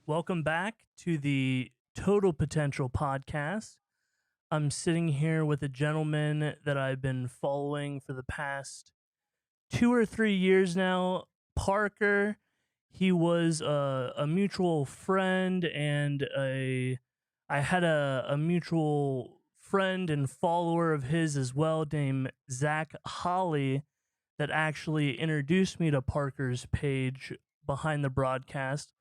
Welcome back to the Total Potential podcast. I'm sitting here with a gentleman that I've been following for the past 2 or 3 years now, Parker. He was a mutual friend and I had a mutual friend and follower of his as well, named Zach Holly, that actually introduced me to Parker's page behind the broadcast.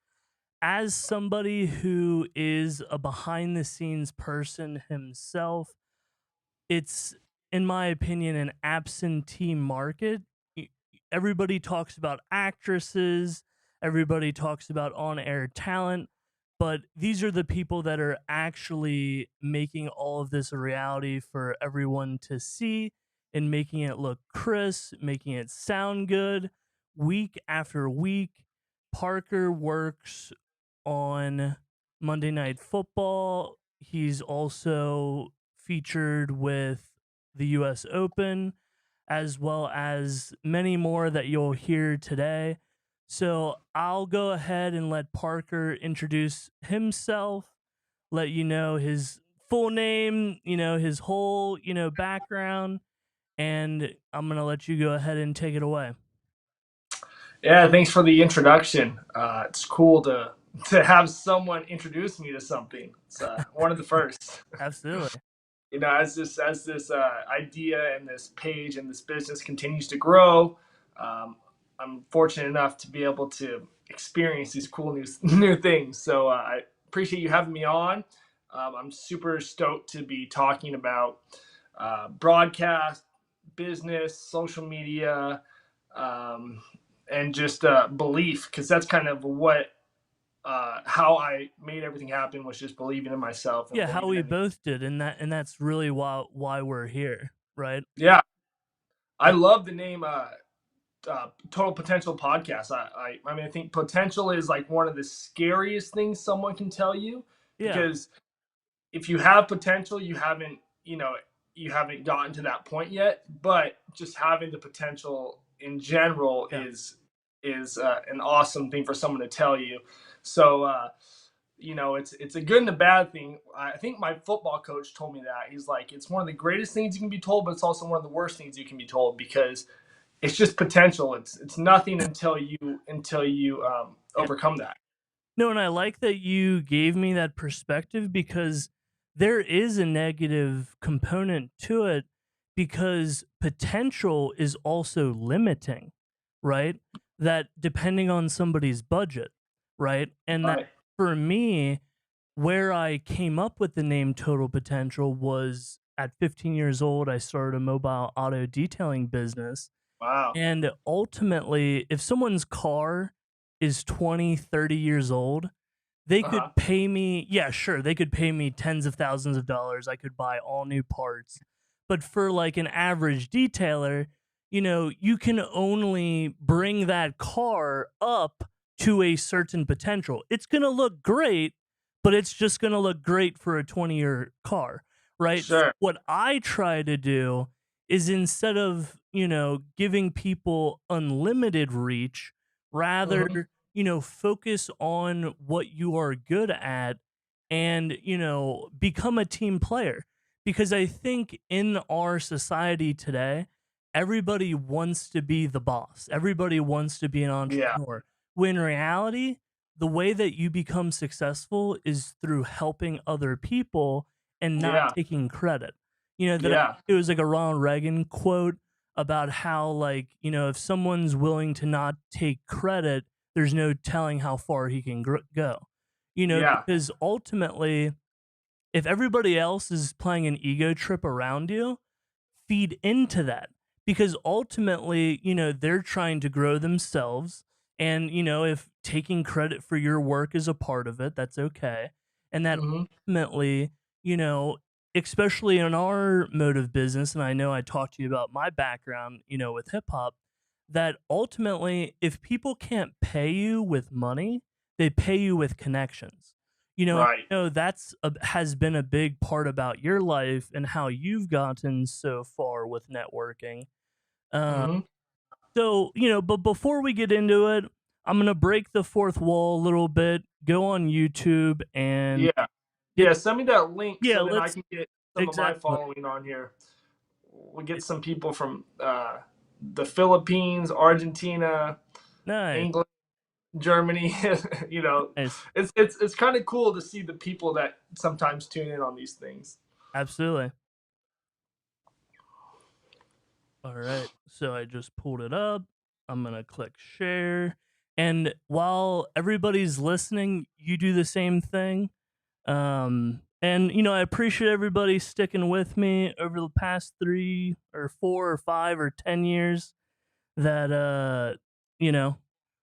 As somebody who is a behind the scenes person himself, it's, in my opinion, an absentee market. Everybody talks about actresses, everybody talks about on air talent, but these are the people that are actually making all of this a reality for everyone to see and making it look crisp, making it sound good week after week. Parker works on Monday Night Football. He's also featured with the US Open, as well as many more that you'll hear today. So I'll go ahead and let Parker introduce himself, let you know his full name, his whole, background, and I'm going to let you go ahead and take it away. Yeah, thanks for the introduction. It's cool to have someone introduce me to something. It's one of the first. Absolutely. As this idea and this page and this business continues to grow, um, I'm fortunate enough to be able to experience these cool new things. So I appreciate you having me on. I'm super stoked to be talking about broadcast, business, social media, um, and just belief, because that's kind of what how I made everything happen, was just believing in myself and Yeah, how believing we in. both did, and that's really why we're here, right? Yeah, I Uh, love the name Total Potential Podcast. I mean, I think potential is like one of the scariest things someone can tell you, yeah, because if you have potential, you haven't gotten to that point yet. But just having the potential in general yeah. is an awesome thing for someone to tell you. So it's a good and a bad thing. I think my football coach told me that. He's like, it's one of the greatest things you can be told, but it's also one of the worst things you can be told, because it's just potential. It's nothing until you overcome that. No, and I like that you gave me that perspective because there is a negative component to it because potential is also limiting, right? That depending on somebody's budget, right? And that Right. for me, where I came up with the name Total Potential was at 15 years old, I started a mobile auto detailing business. Wow. And ultimately, if someone's car is 20, 30 years old, they Uh could huh. pay me, yeah, sure, they could pay me tens of thousands of dollars. I could buy all new parts. But for like an average detailer, you can only bring that car up to a certain potential. It's going to look great, but it's just going to look great for a 20-year car, right? So Sure. what I try to do is instead of, giving people unlimited reach, rather, Hmm. focus on what you are good at and, become a team player. Because I think in our society today, everybody wants to be the boss, everybody wants to be an Yeah. entrepreneur. When in reality, the way that you become successful is through helping other people and not Yeah. taking credit. Yeah. It was like a Ronald Reagan quote about how, like, if someone's willing to not take credit, there's no telling how far he can go. Yeah. Because ultimately, if everybody else is playing an ego trip around you, feed into that, because ultimately, they're trying to grow themselves. And, if taking credit for your work is a part of it, that's okay. And that Hmm. ultimately, you know, especially in our mode of business, and I know I talked to you about my background, with hip hop, that ultimately, if people can't pay you with money, they pay you with connections. And Right. that's has been a big part about your life and how you've gotten so far with networking. Uh, Hmm. but before we get into it, I'm gonna break the fourth wall a little bit, go on YouTube and Yeah. get Yeah, send me that link yeah, so then I let's can get some of my exactly. following on here. We get some people from the Philippines, Argentina, Nice, England, Germany. you know, nice. it's kind of cool to see the people that sometimes tune in on these things. Absolutely. All right. So I just pulled it up. I'm going to click share. And while everybody's listening, you do the same thing. And I appreciate everybody sticking with me over the past 3 or 4 or 5 or 10 years that you know,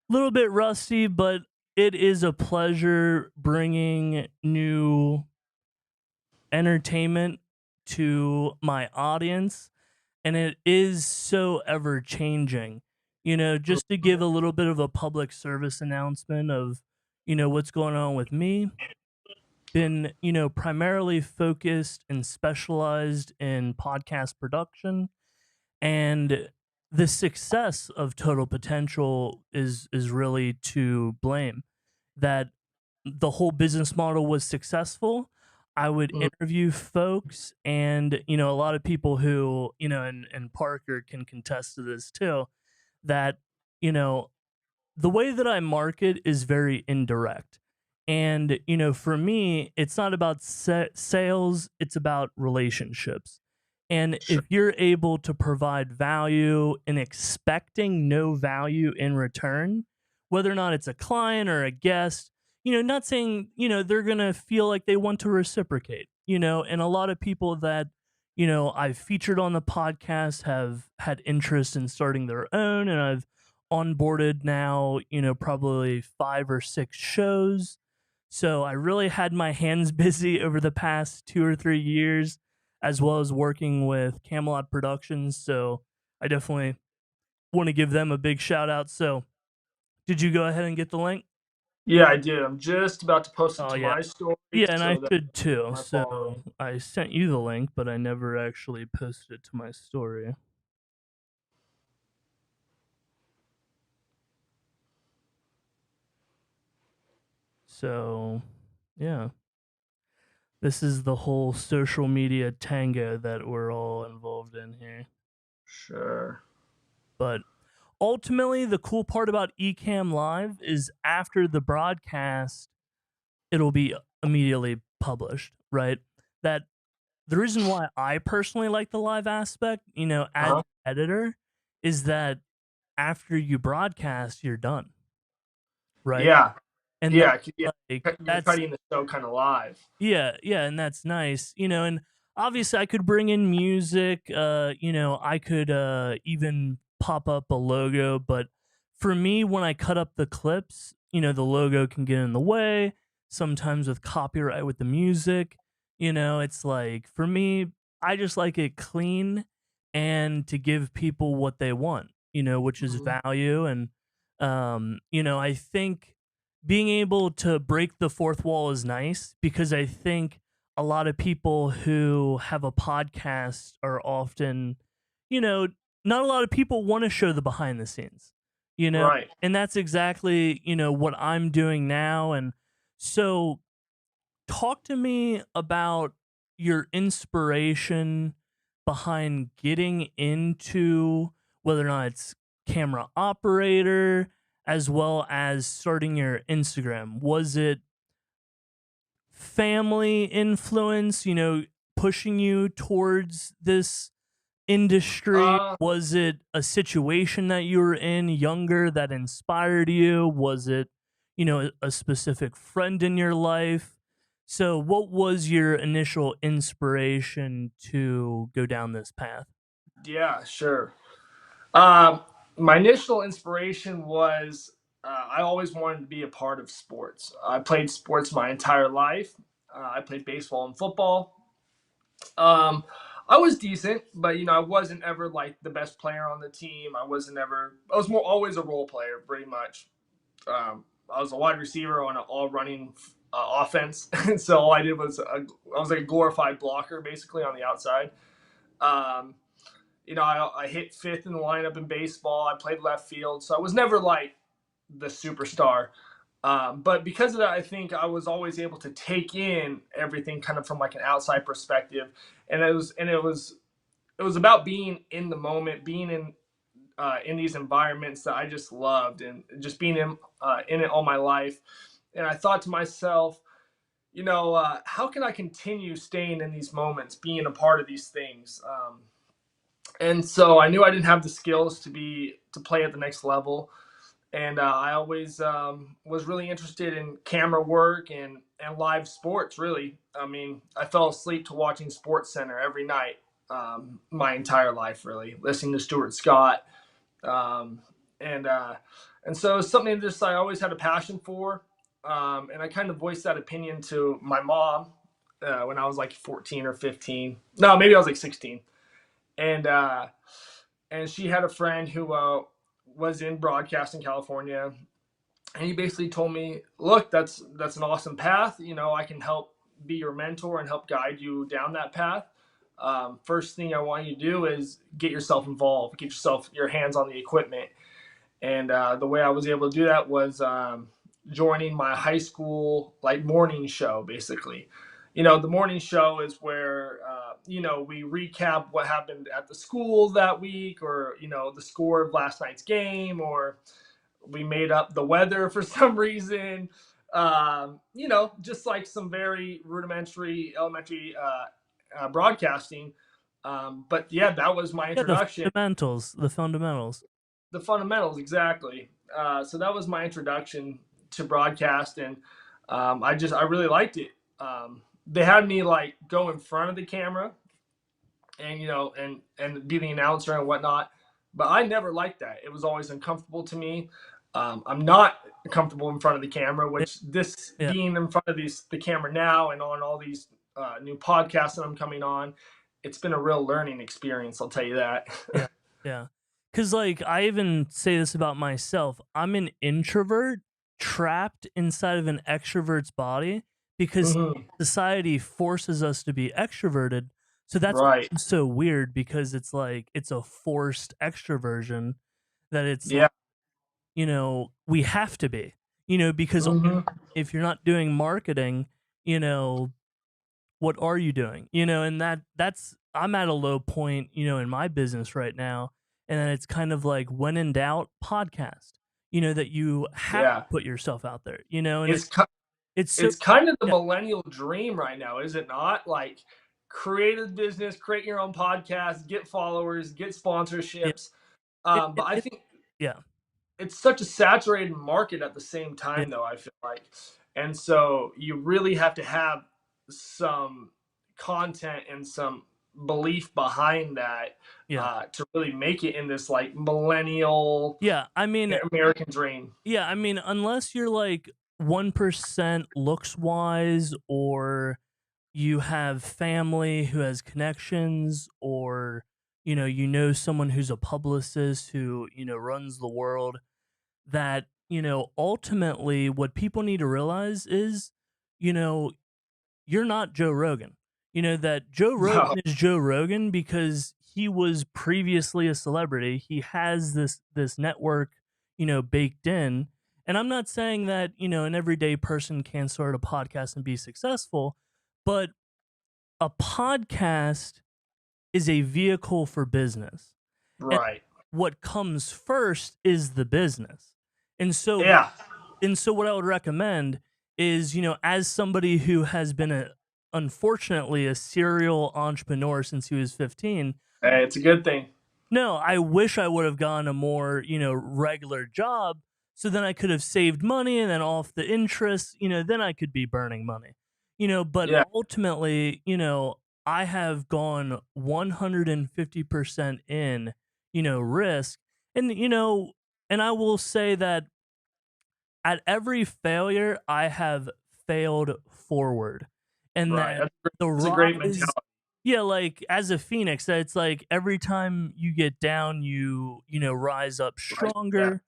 a little bit rusty, but it is a pleasure bringing new entertainment to my audience, and it is so ever changing. Just to give a little bit of a public service announcement of, what's going on with me, been, primarily focused and specialized in podcast production, and the success of Total Potential is really to blame. That the whole business model was successful. I would Mhm. interview folks, and a lot of people who, and Parker can contest to this too, that you know the way that I market is very indirect. And, for me, it's not about sales, it's about relationships. And Sure. if you're able to provide value and expecting no value in return, whether or not it's a client or a guest, not saying, they're going to feel like they want to reciprocate, and a lot of people that, I've featured on the podcast have had interest in starting their own, and I've onboarded now, probably 5 or 6 shows. So I really had my hands busy over the past 2 or 3 years, as well as working with Camelot Productions. So I definitely want to give them a big shout out. So did you go ahead and get the link? Yeah, I did. I'm just about to post it Oh, to yeah. my story Yeah, and I so that should too. my So following. I sent you the link, but I never actually posted it to my story. So, yeah. This is the whole social media tango that we're all involved in here. Sure. But ultimately, the cool part about Ecamm Live is after the broadcast, it'll be immediately published, right? That the reason why I personally like the live aspect, as Uh-huh. an editor, is that after you broadcast, you're done, right? Yeah. And Yeah. Yeah. You're that's cutting the show kind of live. yeah, yeah, and that's nice. And obviously I could bring in music, I could even pop up a logo, but for me when I cut up the clips, the logo can get in the way, sometimes with copyright with the music. It's like for me, I just like it clean and to give people what they want, which is Mhm. value. And I think being able to break the fourth wall is nice because I think a lot of people who have a podcast are often, you know, not a lot of people want to show the behind the scenes, you know, Right. and that's exactly, what I'm doing now. And so, talk to me about your inspiration behind getting into whether or not it's camera operator as well as starting your Instagram. Was it family influence, pushing you towards this industry? Uh, Was it a situation that you were in younger that inspired you? Was it, a specific friend in your life? So, what was your initial inspiration to go down this path? yeah, sure. Um, my initial inspiration was I always wanted to be a part of sports. I played sports my entire life. I played baseball and football. Um, I was decent, but I wasn't ever like the best player on the team. I wasn't ever. I was more always a role player, pretty much. I was a wide receiver on an all running offense, so all I did was I was like a glorified blocker, basically on the outside. Um, I hit fifth in the lineup in baseball. I played left field, so I was never like the superstar. But because of that, I think I was always able to take in everything kind of from like an outside perspective, and it was about being in the moment, being in these environments that I just loved, and just being in it all my life. And I thought to myself, how can I continue staying in these moments, being a part of these things? And so I knew I didn't have the skills to play at the next level, and I always was really interested in camera work and live sports. Really, I mean, I fell asleep to watching Sports Center every night, my entire life, really listening to Stuart Scott, um, and uh, and so it's something just I always had a passion for, and I kind of voiced that opinion to my mom when I was like 14 or 15. No, maybe I was like 16, and she had a friend who was in broadcast in California, and he basically told me, "Look, that's an awesome path. I can help be your mentor and help guide you down that path. First thing I want you to do is get yourself involved, get your hands on the equipment." And the way I was able to do that was joining my high school like morning show, basically. The morning show is where we recap what happened at the school that week, or the score of last night's game, or we made up the weather for some reason. Just like some very rudimentary elementary broadcasting. But yeah, that was my Yeah, the introduction. fundamentals, the fundamentals. The fundamentals, exactly. So that was my introduction to broadcast, and I really liked it. They had me like go in front of the camera, and and be the announcer and whatnot, but I never liked that. It was always uncomfortable to me. I'm not comfortable in front of the camera, Yeah, which this yeah, being in front of the camera now and on all these new podcasts that I'm coming on, it's been a real learning experience. I'll tell you that. yeah, yeah. Because like I even say this about myself. I'm an introvert trapped inside of an extrovert's body because Hmm. society forces us to be extroverted. So that's why Right. it's so weird, because it's like it's a forced extroversion that it's like, Yeah. we have to be, because Hmm. if you're not doing marketing, you know, what are you doing? And that's I'm at a low point, in my business right now. And then it's kind of like, when in doubt, podcast. That you have to Yeah. put yourself out there, and It's ki- it's so it's kind of the yeah, millennial dream right now, is it not? Like, create a business, create your own podcast, get followers, get yeah. sponsorships. It, But it, I it think yeah, it's such a saturated market at the same yeah, time, though, I feel like. And so you really have to have some content and some belief behind that yeah. to really make it in this like millennial Yeah, I mean, American dream. unless you're like 1% looks wise, or you have family who has connections, or someone who's a publicist who runs the world, that ultimately what people need to realize is, you know you're not Joe Rogan. That Joe No. Rogan is Joe Rogan because he was previously a celebrity. He has this network, baked in. And I'm not saying that, an everyday person can start a podcast and be successful, but a podcast is a vehicle for business. And Right. what comes first is the business. And so Yeah. what I would recommend is, as somebody who has been unfortunately a serial entrepreneur since he was 15, Hey, it's a good thing. no, I wish I would have gotten a more, regular job, so then I could have saved money, and then off the interest, then I could be burning money. But Yeah. ultimately, I have gone 150% in, risk. And, and I will say that at every failure, I have failed forward. And Right. that the That's a great rise, mentality. yeah, like as a phoenix, that it's like every time you get down, you rise up Right. Yeah. stronger,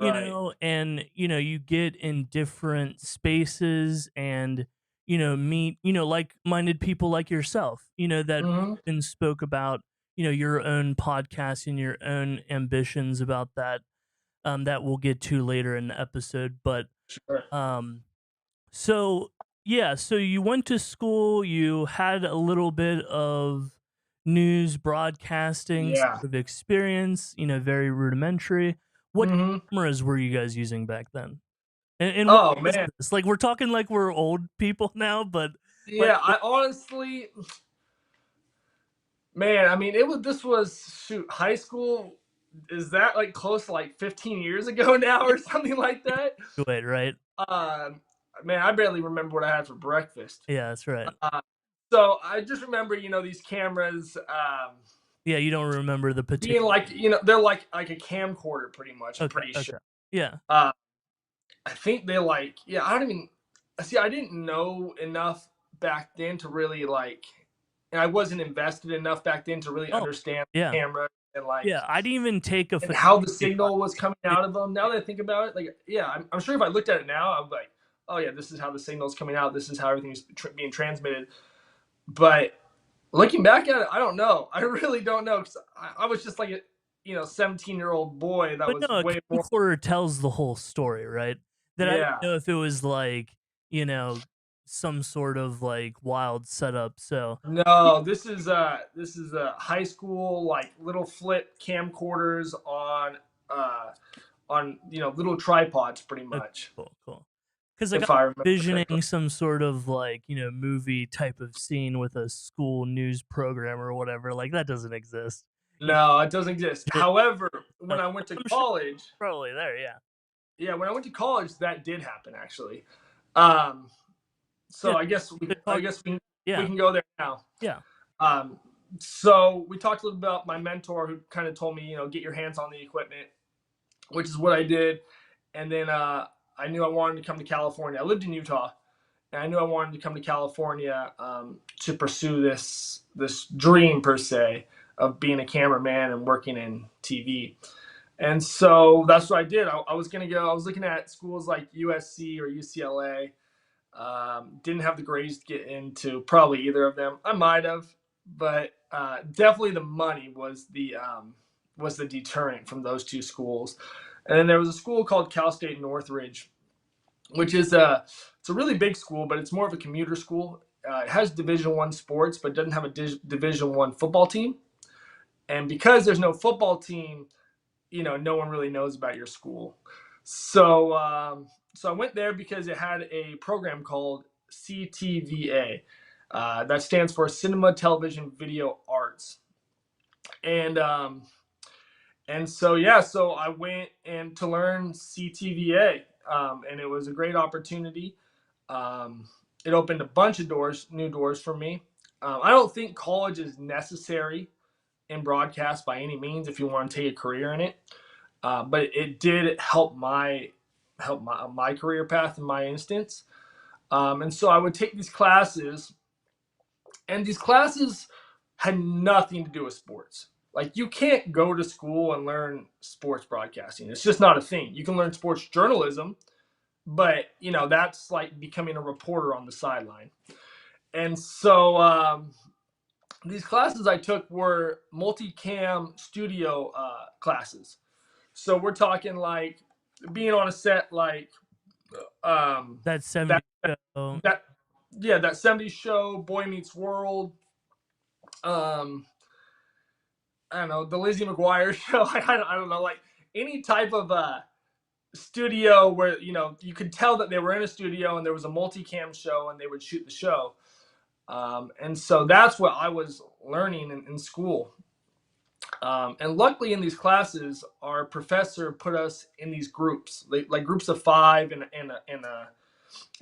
Right. and you get in different spaces, and meet, like-minded people like yourself, that Hmm. and spoke about, your own podcast and your own ambitions about that. that we'll get to later in the episode. But Sure. um, so yeah, so you went to school, you had a little bit of news broadcasting sort Yeah. of experience, very rudimentary. What Hmm. cameras were you guys using back then? And what Oh was man. this? Like we're talking like we're old people now, but like Yeah. I honestly, man. I mean, it was. This was shoot high school. Is that like close to like 15 years ago now yeah, or something like that? wait, right? Um, man, I barely remember what I had for breakfast. Yeah, that's right. Uh, so I just remember, these cameras Yeah, you don't remember the being particular. like, they're like a camcorder, pretty much. I'm Okay, pretty sure. okay. Yeah. Uh, I think they like, yeah. I don't even see. I didn't know enough back then to really like, and I wasn't invested enough back then to really Oh, understand yeah. the camera and like Yeah, I didn't even take a and how the photography class. signal was coming out of them. Now that I think about it, like, yeah, I'm sure if I looked at it now, I'm like, oh yeah, this is how the signal's coming out. This is how everything's being transmitted. But looking back at it, I don't know. I really don't know because I was just like a 17-year-old boy that But was no, a way more. camcorder tells the whole story, right? That I didn't Yeah. know if it was like, you know, some sort of like wild setup. So yeah, No, this is a high school like little flip camcorders uh on little tripods pretty okay, much, cool, cool. Because like I'm if I remember correctly. envisioning some sort of like, movie type of scene with a school news program or whatever. Like that doesn't exist. You No, it doesn't exist. know, However, when stuff. I went to I'm sure college, probably there, yeah. yeah, when I went to college, that did happen actually. Um, Yeah. so I guess we, To I talk guess we yeah, can go there now. yeah. Um, so we talked a little about my mentor who kind of told me, get your hands on the equipment, which is what I did. And then I knew I wanted to come to California. I lived in Utah, and I knew I wanted to come to California to pursue this dream per se of being a cameraman and working in TV. And so that's what I did. I was gonna go. I was looking at schools like USC or UCLA. Didn't have the grades to get into probably either of them. I might have, but definitely the money was the deterrent from those two schools. And then there was a school called Cal State Northridge, which is it's a really big school, but it's more of a commuter school. It has Division I sports, but doesn't have a Division I football team. And because there's no football team, no one really knows about your school. So I went there because it had a program called CTVA. That stands for Cinema, Television, Video Arts. And so yeah, so I went and to learn CTVA, and it was a great opportunity. Um, it opened a bunch of new doors for me. I don't think college is necessary in broadcast by any means if you want to take a career in it. But it did help my career path in my instance. And so I would take these classes, and these classes had nothing to do with sports. Like you can't go to school and learn sports broadcasting. It's just not a thing. You can learn sports journalism, but that's like becoming a reporter on the sideline. And so these classes I took were multicam studio classes. So we're talking like being on a set like That that 70s show. that yeah, that 70s show, Boy Meets World, um I don't know, the Lizzie McGuire show. I don't know, like any type of studio where you could tell that they were in a studio and there was a multicam show and they would shoot the show. And so that's what I was learning in school. And luckily, in these classes, our professor put us in these groups, like groups of five, in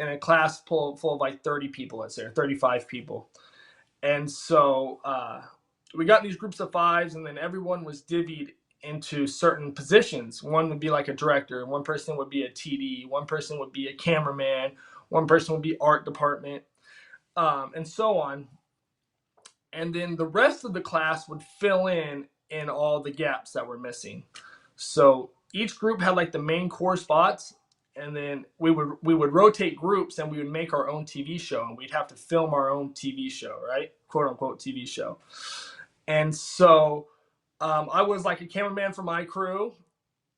a class full of like 30 people, let's say, or 35 people. And so we got these groups of fives, and then everyone was divvied into certain positions. One would be like a director, one person would be a TD, one person would be a cameraman, one person would be art department, and so on. And then the rest of the class would fill in all the gaps that were missing. So each group had like the main core spots, and then we would rotate groups, and we would make our own TV show, and we'd have to film our own TV show, right? Quote unquote TV show. And so I was like a cameraman for my crew,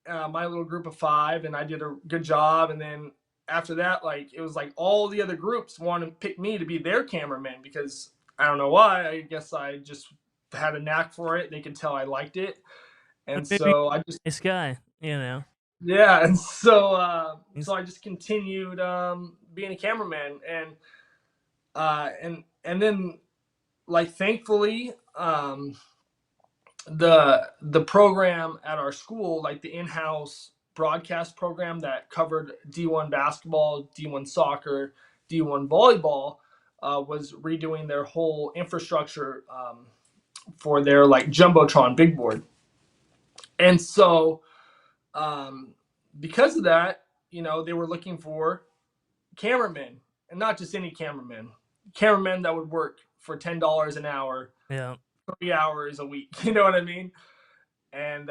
my little group of 5, and I did a good job. And then after that, like it was like all the other groups wanted to pick me to be their cameraman because I don't know why. I guess I just had a knack for it. They could tell I liked it, But and maybe so I just nice guy, you know. yeah, and so He's I just continued being a cameraman, and then like thankfully the program at our school, like the in-house broadcast program that covered D1 basketball, D1 soccer, D1 volleyball, was redoing their whole infrastructure for their like jumbotron big board, and so um, because of that, they were looking for cameramen, and not just any cameramen that would work for $10 an hour, yeah. 3 hours a week. You know what I mean? And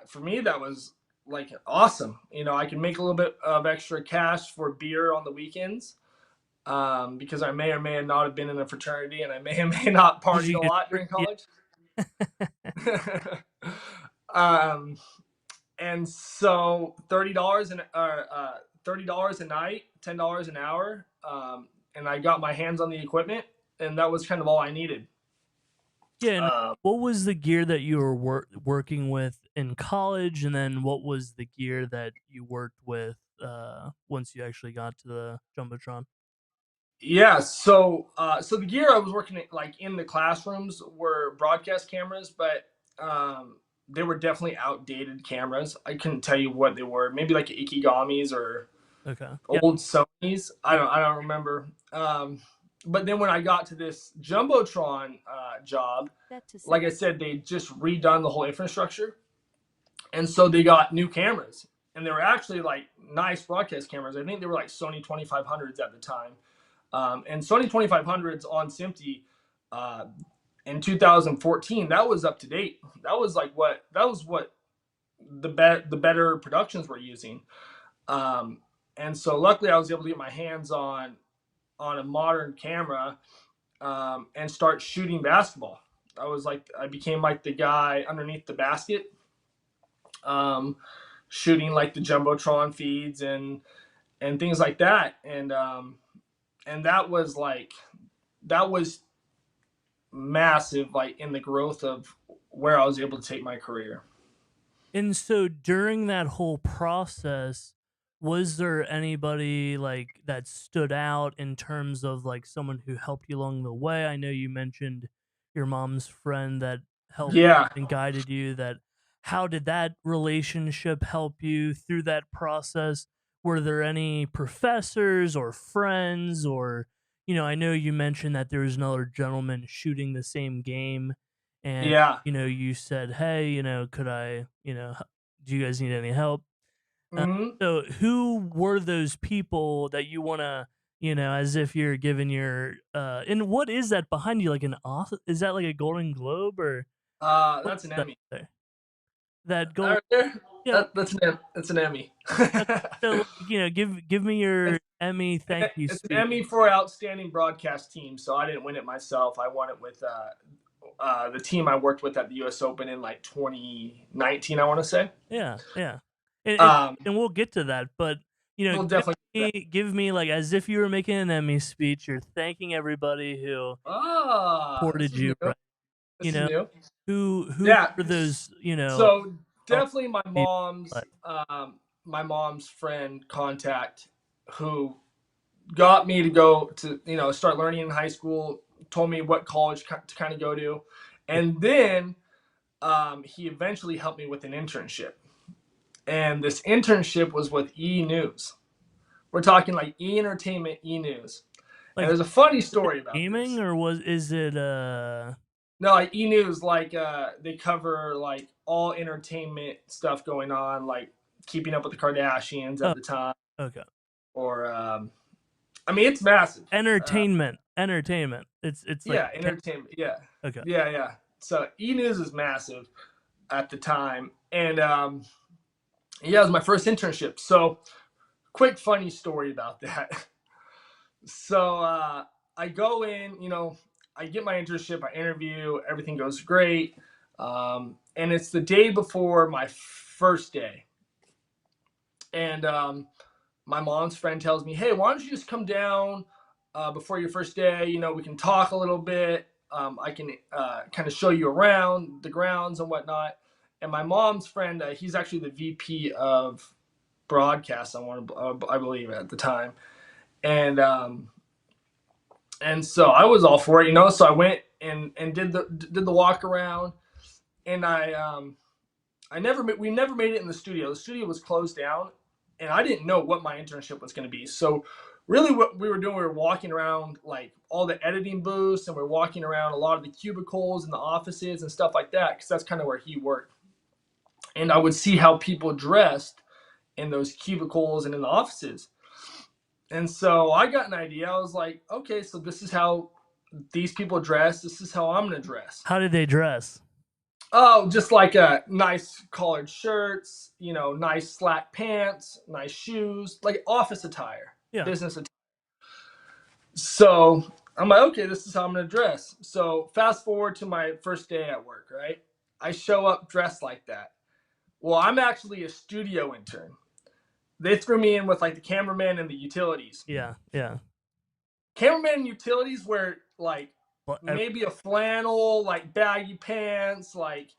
for me, that was like awesome. I can make a little bit of extra cash for beer on the weekends, because I may or may not have been in a fraternity, and I may or may not Did partied you a get lot free? during Yeah. college. um, and so $30 a night, $10 an hour, and I got my hands on the equipment, and that was kind of all I needed. Yeah, and Um, what was the gear that you were working with in college, and then what was the gear that you worked with once you actually got to the jumbotron? Yeah, so the gear I was working at, like in the classrooms, were broadcast cameras, but they were definitely outdated cameras. I couldn't tell you what they were. Maybe like Ikigamis or Okay. Yeah. old Sony's. I Yeah. don't I don't remember. But then when I got to this jumbotron job, like I said, they just redone the whole infrastructure, and so they got new cameras, and they were actually like nice broadcast cameras. I think they were like Sony 2500s at the time. And Sony 2500s on SMPTE, uh, in 2014, that was up to date. That was what the better productions were using. Um, and so luckily I was able to get my hands on a modern camera, and start shooting basketball. I became like the guy underneath the basket, um, shooting like the jumbotron feeds and things like that. And that was massive, like in the growth of where I was able to take my career. And so during that whole process, was there anybody like that stood out in terms of like someone who helped you along the way? I know you mentioned your mom's friend that helped Yeah. and guided you. That how did that relationship help you through that process? Were there any professors or friends or I know you mentioned that there was another gentleman shooting the same game and Yeah. you said, "Hey, could I, do you guys need any help?" Uh, Hmm. so who were those people that you want to, as if you're giving your and what is that behind you, like an off is that like a Golden Globe or what That's is an that Emmy. there? That gold Right there. yeah, That's an Emmy. so like, give me your it's, Emmy thank you it's an speech. Emmy for outstanding broadcast team. So I didn't win it myself. I won it with the team I worked with at the U.S. Open in like 2019, I want to say. Yeah, yeah. And, and Um, and we'll get to that, but we'll definitely. give me like as if you were making an Emmy speech, you're thanking everybody who This supported is you, new. right? You This is know, new. who Yeah. were those, So all definitely people like my mom's friend contact, who got me to go to start learning in high school, told me what college to kind of go to, yeah, and then he eventually helped me with an internship, and this internship was with E News. We're talking like E Entertainment, E News. And like there's a funny was it story about gaming this. or is it No, like E News, like they cover like all entertainment stuff going on, like Keeping Up with the Kardashians oh, at the time, okay. or I mean, it's massive. Entertainment. It's like Yeah, entertainment. Yeah, okay. yeah, yeah. So E News is massive at the time, and yeah, it was my first internship. So quick funny story about that. So I go in, I get my internship, I interview, everything goes great, and it's the day before my first day. And my mom's friend tells me, "Hey, why don't you just come down before your first day? You know, we can talk a little bit. I can kind of show you around the grounds and whatnot." And my mom's friend, he's actually the VP of broadcast. I believe at the time, and so I was all for it, you know. So I went and did the walk around, and we never made it in the studio. The studio was closed down, and I didn't know what my internship was going to be. So really what we were doing, we were walking around like all the editing booths, and we're walking around a lot of the cubicles and the offices and stuff like that, because that's kind of where he worked. And I would see how people dressed in those cubicles and in the offices. And so I got an idea. I was like, okay, so this is how these people dress. This is how I'm going to dress. How did they dress? Oh, just like nice collared shirts, you know, nice slack pants, nice shoes, like office attire, Yeah. business attire. So I'm like, okay, this is how I'm gonna dress. So fast forward to my first day at work, right? I show up dressed like that. Well, I'm actually a studio intern. They threw me in with like the cameraman and the utilities. Yeah. Yeah. Cameraman and utilities wear like Well, maybe a flannel, like baggy pants, like,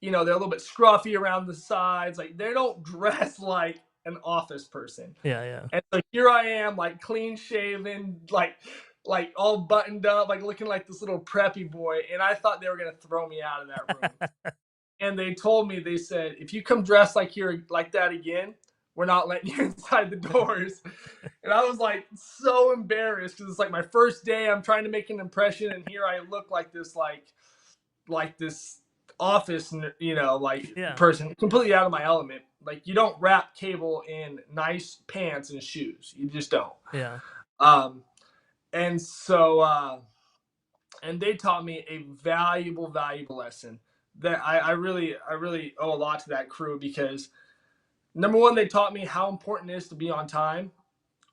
you know, they're a little bit scruffy around the sides. Like they don't dress like an office person. yeah. Yeah. And so here I am, like clean shaven, like all buttoned up, like looking like this little preppy boy. And I thought they were gonna throw me out of that room. And they told me, they said, if you come dressed like that again, we're not letting you inside the doors. And I was like so embarrassed, because it's like my first day. I'm trying to make an impression, and here I look like this office, you know, like Yeah. person, completely out of my element. Like you don't wrap cable in nice pants and shoes. You just don't. Yeah. Um, and so and they taught me a valuable lesson that I really owe a lot to that crew, because number one, they taught me how important it is to be on time,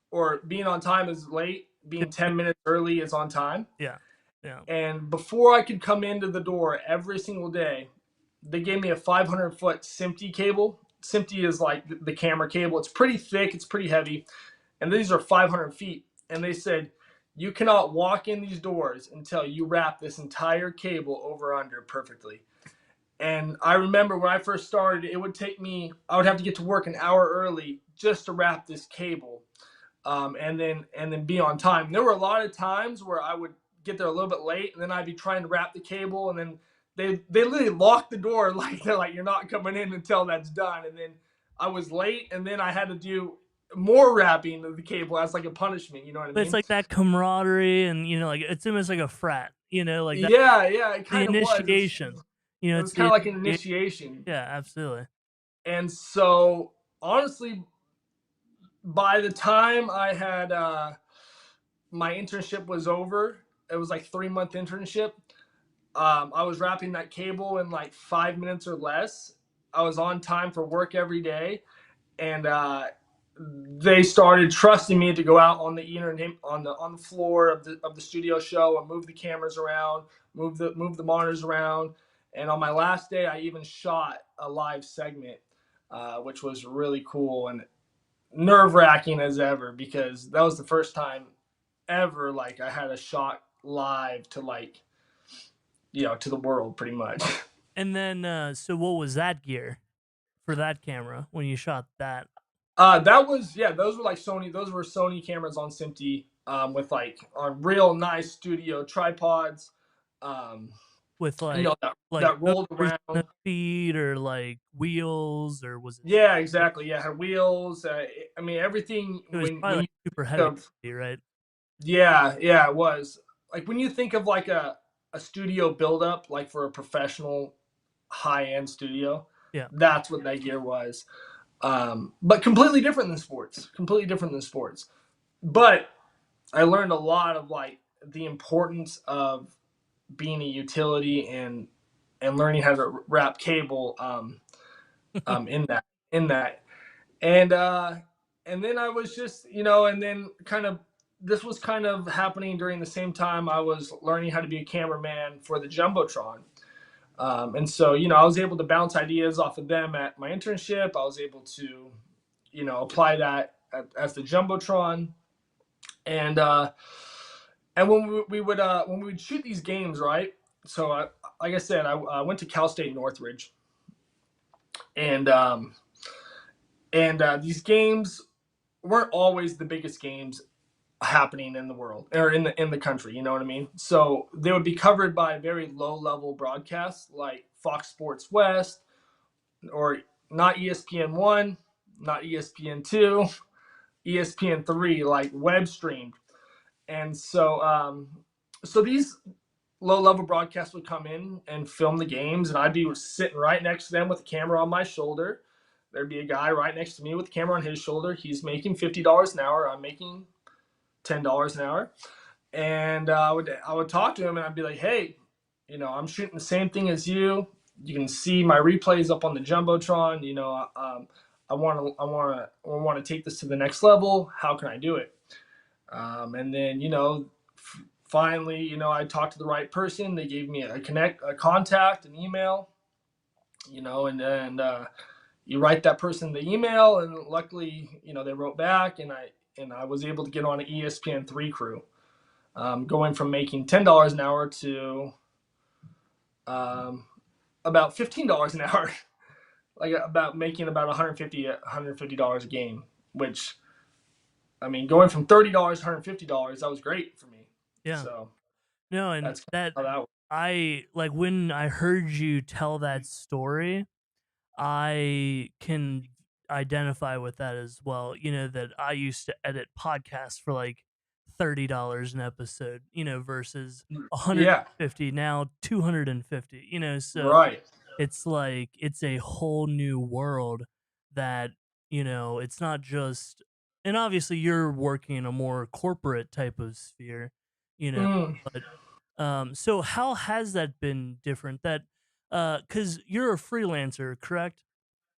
or being on time is late, being 10 minutes early is on time. Yeah. Yeah. And before I could come into the door every single day, they gave me a 500-foot SMPTE cable. SMPTE is like the camera cable. It's pretty thick, it's pretty heavy, and these are 500 feet. And they said, you cannot walk in these doors until you wrap this entire cable over under perfectly. And I remember when I first started, it would take me, I would have to get to work an hour early just to wrap this cable, and then be on time. There were a lot of times where I would get there a little bit late, and then I'd be trying to wrap the cable, and then they literally locked the door, like they're like, you're not coming in until that's done. And then I was late, and then I had to do more wrapping of the cable as like a punishment. You know what I But it's mean? like that camaraderie, and like it's almost like a frat. Like that, Yeah, it the kind of was. initiation. It It's was kind the of like an initiation. yeah, absolutely. And so honestly, by the time I had my internship was over, it was like 3 month internship. I was wrapping that cable in like 5 minutes or less. I was on time for work every day, and they started trusting me to go out on the internet, on the floor of the studio show, and move the cameras around, move the monitors around. And on my last day, I even shot a live segment, which was really cool and nerve wracking as ever, because that was the first time ever like I had a shot live to, like, you know, to the world pretty much. And then, so what was that gear for that camera when you shot that? That was, yeah, those were like Sony. Those were Sony cameras on SMPTE, with like on real nice studio tripods. Um, With you know, like that rolled motors on the around. feet, or like wheels, or was it? Yeah, exactly. Yeah, had wheels. I mean, everything. It was When probably you like super think heavy, of, right? yeah, it was like when you think of like a studio buildup, like for a professional high end studio, Yeah. that's what that gear was. But completely different than sports. Completely different than sports. But I learned a lot of like the importance of being a utility, and learning how to wrap cable, in that. And then I was just, you know, and then kind of this was kind of happening during the same time I was learning how to be a cameraman for the Jumbotron. And so, you know, I was able to bounce ideas off of them at my internship. I was able to apply that as the jumbotron. And when we would shoot these games, right? So like I said, I went to Cal State Northridge, and these games weren't always the biggest games happening in the world or in the country. You know what I mean? So they would be covered by very low level broadcasts like Fox Sports West, or not ESPN 1, not ESPN 2, ESPN 3, like web streamed. And so these low level broadcasts would come in and film the games, and I'd be sitting right next to them with a camera on my shoulder. There'd be a guy right next to me with a camera on his shoulder. He's making $50 an hour. I'm making $10 an hour. And I would talk to him, and I'd be like, hey, I'm shooting the same thing as you. You can see my replays up on the jumbotron. I want to take this to the next level. How can I do it? And then finally, I talked to the right person. They gave me a contact, an email. And you write that person the email, and luckily, they wrote back, and I was able to get on an ESPN 3 crew, going from making $10 an hour to about $15 an hour, like about making about $150 a game, which, I mean, going from $30 to $150, that was great for me. Yeah. So No, and that's that how that works. I like when I heard you tell that story, I can identify with that as well. That I used to edit podcasts for like $30 an episode, versus Yeah, 150, now 250, so right. it's like it's a whole new world that, it's not just, and obviously you're working in a more corporate type of sphere, you know, Mm, but so how has that been different? That cuz you're a freelancer, correct?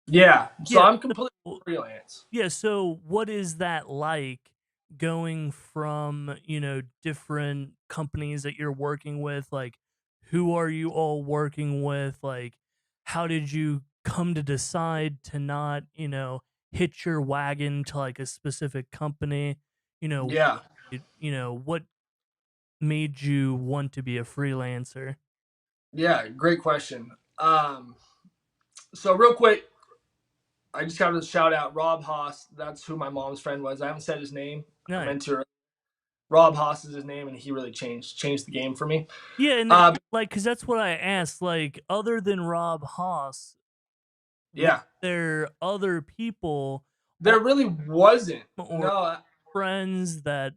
yeah. So Yeah. I'm completely So, freelance. yeah, so what is that like going from, different companies that you're working with? Like, who are you all working with? Like, how did you come to decide to not, hitch your wagon to like a specific company? You know, Yeah, what made you want to be a freelancer? yeah. Great question. So real quick, I just got to shout out Rob Haas. That's who my mom's friend was. I haven't said his name. I Nice. meant to. Rob Haas is his name, and he really changed the game for me. Yeah, and Uh, like, cause that's what I asked. Like, other than Rob Haas, were yeah, there other people on there really wasn't. or No, friends that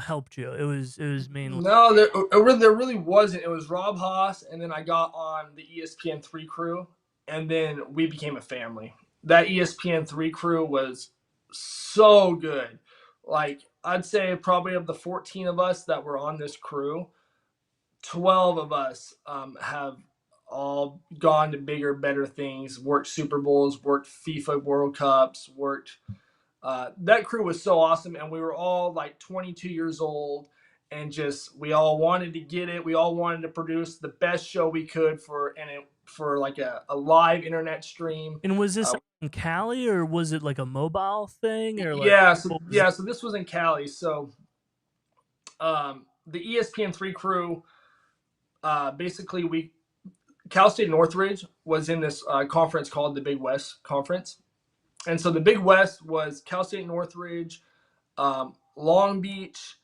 helped you? It was mainly no, there really wasn't. It was Rob Haas, and then I got on the ESPN 3 crew, and then we became a family. That ESPN 3 crew was so good. Like, I'd say probably of the 14 of us that were on this crew, 12 of us have all gone to bigger, better things, worked Super Bowls, worked FIFA World Cups, worked. That crew was so awesome, and we were all like 22 years old, and just we all wanted to get it. We all wanted to produce the best show we could for like a live internet stream. And was this Uh, in Cali, or was it like a mobile thing, or like yeah, so what was it? yeah, so this was in Cali. So the ESPN 3 crew, basically we Cal State Northridge was in this conference called the Big West Conference. And so the Big West was Cal State Northridge, Long Beach,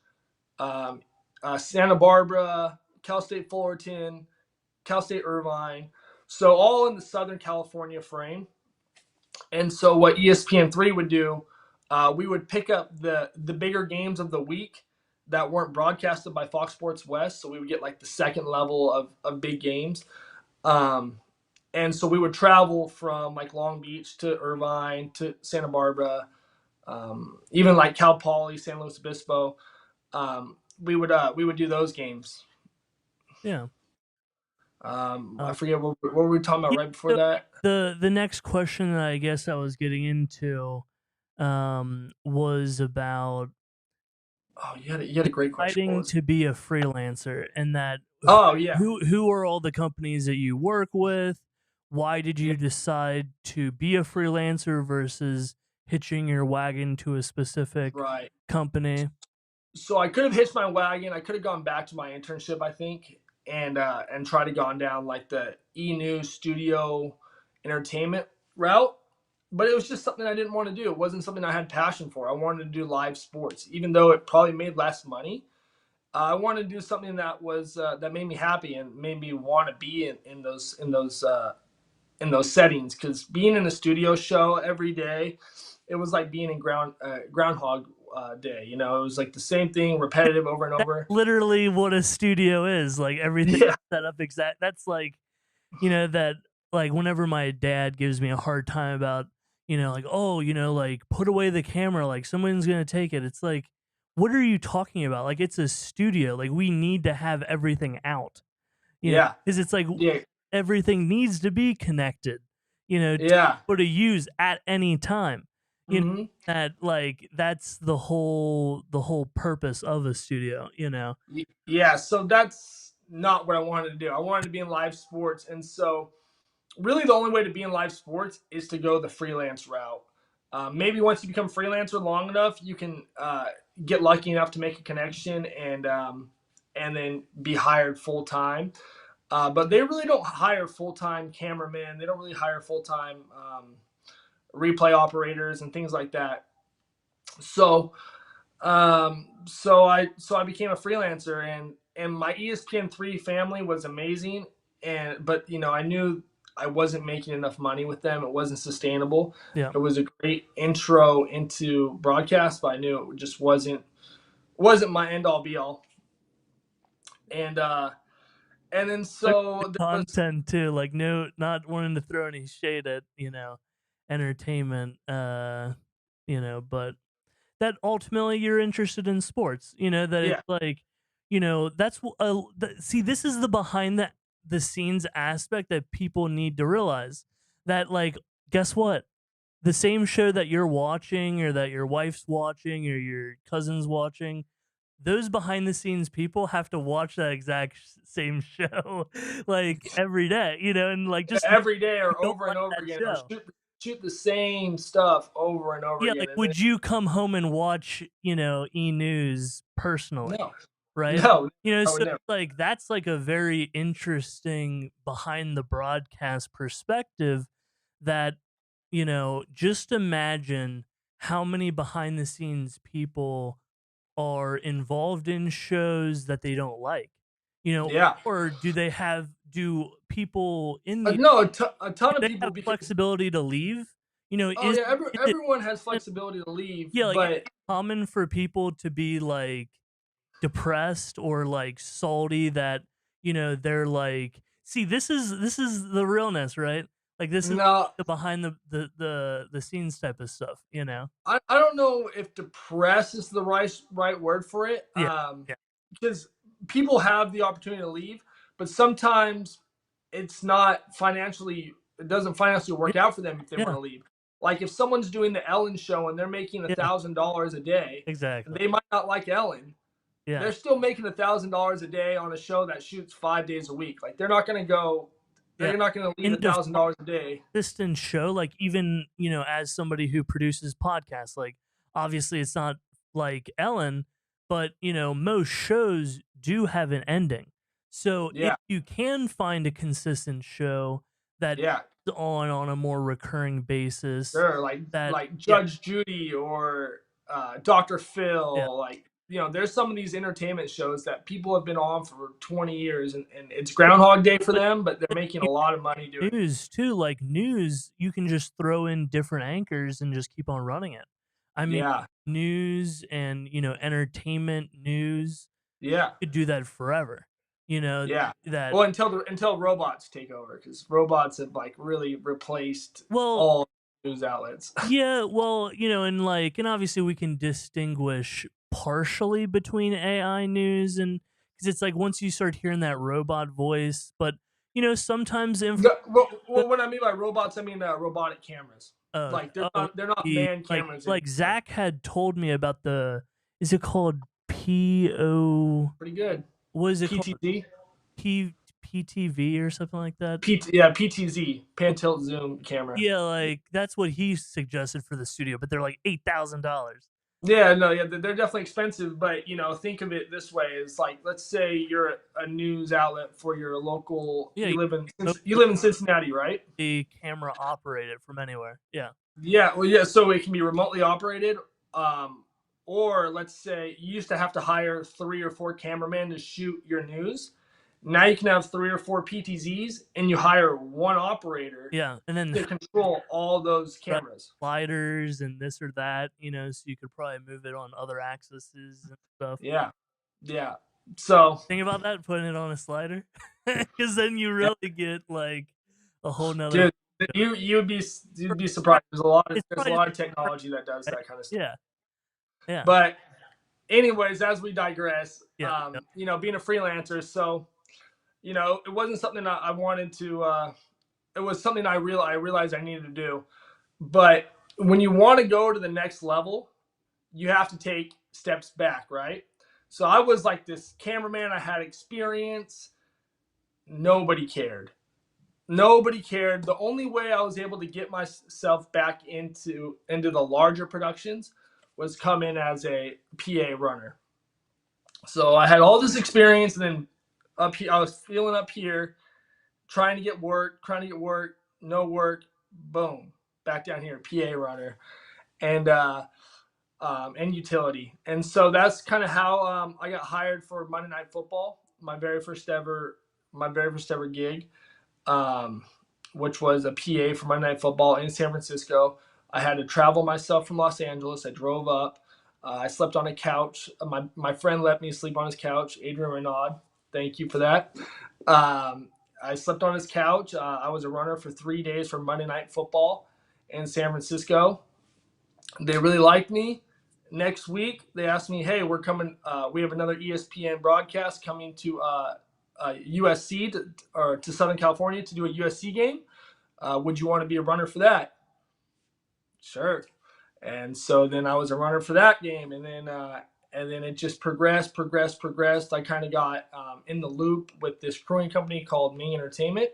Santa Barbara, Cal State Fullerton, Cal State Irvine. So all in the Southern California frame. And so what ESPN 3 would do, we would pick up the bigger games of the week that weren't broadcasted by Fox Sports West. So we would get like the second level of big games. Um, and so we would travel from like Long Beach to Irvine to Santa Barbara, even like Cal Poly, San Luis Obispo. We would do those games. Yeah. I Um, forget what were we talking about yeah. right before So that. the next question that I guess I was getting into, was about Oh, you had a great question. What deciding was it? to be a freelancer, and that Oh yeah, who are all the companies that you work with? Why did yeah, you decide to be a freelancer versus hitching your wagon to a specific Right. company. So I could have hitched my wagon. I could have gone back to my internship, I think, and tried to gone down like the e-news studio entertainment route. But it was just something I didn't want to do. It wasn't something I had passion for. I wanted to do live sports, even though it probably made less money. I wanted to do something that made me happy and made me want to be in those settings. Because being in a studio show every day, it was like being in Groundhog Day. You know, it was like the same thing, repetitive over and That's over. literally what a studio is. Like everything Yeah, set up exact. That's like, that like whenever my dad gives me a hard time about, like, oh, like put away the camera, like someone's gonna take it. It's like, what are you talking about? Like it's a studio. Like we need to have everything out. yeah, Because it's like yeah, everything needs to be connected, yeah. to use at any time. You know, hmm that's the whole purpose of a studio. Yeah. So that's not what I wanted to do. I wanted to be in live sports, and so really the only way to be in live sports is to go the freelance route. Maybe once you become freelancer long enough, you can get lucky enough to make a connection and then be hired full time. But they really don't hire full time cameramen. They don't really hire full time replay operators and things like that. So so I became a freelancer, and my ESPN3 family was amazing, but I knew I wasn't making enough money with them. It wasn't sustainable. Yeah. It was a great intro into broadcast, but I knew it just wasn't my end all be all. And and then Look so at there the was content too, like no, not wanting to throw any shade at entertainment, but that ultimately you're interested in sports. That yeah, it's like, see, this is the behind the scenes aspect that people need to realize. That, like, guess what? The same show that you're watching, or that your wife's watching, or your cousin's watching, those behind the scenes people have to watch that exact same show like every day, and like just every day you or don't over and like over that again, or show. shoot the same stuff over and over Yeah, again, like and then would you come home and watch, e-news personally, no, right? no, I So would never. it's like that's like a very interesting behind the broadcast perspective that, just imagine how many behind the scenes people are involved in shows that they don't like, Yeah. or do people in the No, a do ton of they people have because flexibility to leave? oh yeah, Is it everyone has flexibility to leave, yeah, like is but it common for people to be like depressed or like salty that, they're like, see, this is the realness, right? Like this is no, the behind the scenes type of stuff. I don't know if depressed is the right word for it. Yeah. Yeah. Because people have the opportunity to leave, but sometimes it doesn't financially Yeah. work out for them if they want Yeah. to leave. Like if someone's doing the Ellen show and they're making Yeah. $1,000 a day, Exactly. they might not like Ellen. Yeah. They're still making $1,000 a day on a show that shoots 5 days a week. Like they're not going to go. Yeah. They're not going to leave In a thousand dollars a day. consistent show, like even, as somebody who produces podcasts, like obviously it's not like Ellen, but most shows do have an ending. So if Yeah, you can find a consistent show that yeah, is on a more recurring basis, sure. Like that yeah, Judge Judy or Dr. yeah, Phil. Like there's some of these entertainment shows that people have been on for 20 years, and it's Groundhog Day for but them, but they're making a lot of money doing it. news too, like news, you can just throw in different anchors and just keep on running it. I mean, Yeah, news and, entertainment news, yeah, could do that forever. You know yeah. that Well, until robots take over, because robots have like really replaced well, all news outlets. yeah, well, and obviously we can distinguish partially between AI news, and because it's like once you start hearing that robot voice, but sometimes Well, what I mean by robots, I mean robotic cameras. Like they're not the manned like cameras like anymore. Zach had told me about is it called PO Pretty good. what is it called? PTZ. P PTV or something like that. PTZ, pan tilt zoom camera. Yeah, like that's what he suggested for the studio, but they're like $8,000. Yeah, no, yeah, they're definitely expensive, but think of it this way: is like, let's say you're a news outlet for your local. Yeah, You live in you you live in Cincinnati, right? the camera operated from anywhere. Yeah, Yeah, well, yeah. So it can be remotely operated, um, or let's say you used to have to hire 3 or 4 cameramen to shoot your news. Now you can have 3 or 4 PTZs, and you hire one operator yeah, and then to control all those right, cameras. sliders and this or that, so you could probably move it on other axes and stuff. Yeah, yeah. So, Think about that, putting it on a slider, because then you yeah, really get like a whole nother. dude, you'd be Right, surprised. There's a lot of right, technology that does that kind of stuff. yeah, yeah, But anyways, as we digress, yeah, yeah. being a freelancer, so it wasn't something I wanted to. It was something I realized I needed to do. But when you want to go to the next level, you have to take steps back, right? So I was like this cameraman. I had experience. Nobody cared. Nobody cared. The only way I was able to get myself back into the larger productions was come in as a PA runner. So I had all this experience, and then up here I was feeling up here, trying to get work, no work, boom, back down here, PA runner, and utility. And so that's kind of how I got hired for Monday Night Football, my very first ever gig, um, which was a PA for Monday Night Football in San Francisco. I had to travel myself from Los Angeles. I drove up. I slept on a couch. My friend let me sleep on his couch, Adrian Renaud. Thank you for that. I slept on his couch. I was a runner for 3 days for Monday Night Football in San Francisco. They really liked me. Next week, they asked me, "Hey, we're coming. We have another ESPN broadcast coming to USC to Southern California to do a USC game. Would you want to be a runner for that?" Sure. And so then I was a runner for that game, and then it just progressed. I kind of got in the loop with this crewing company called Ming Entertainment,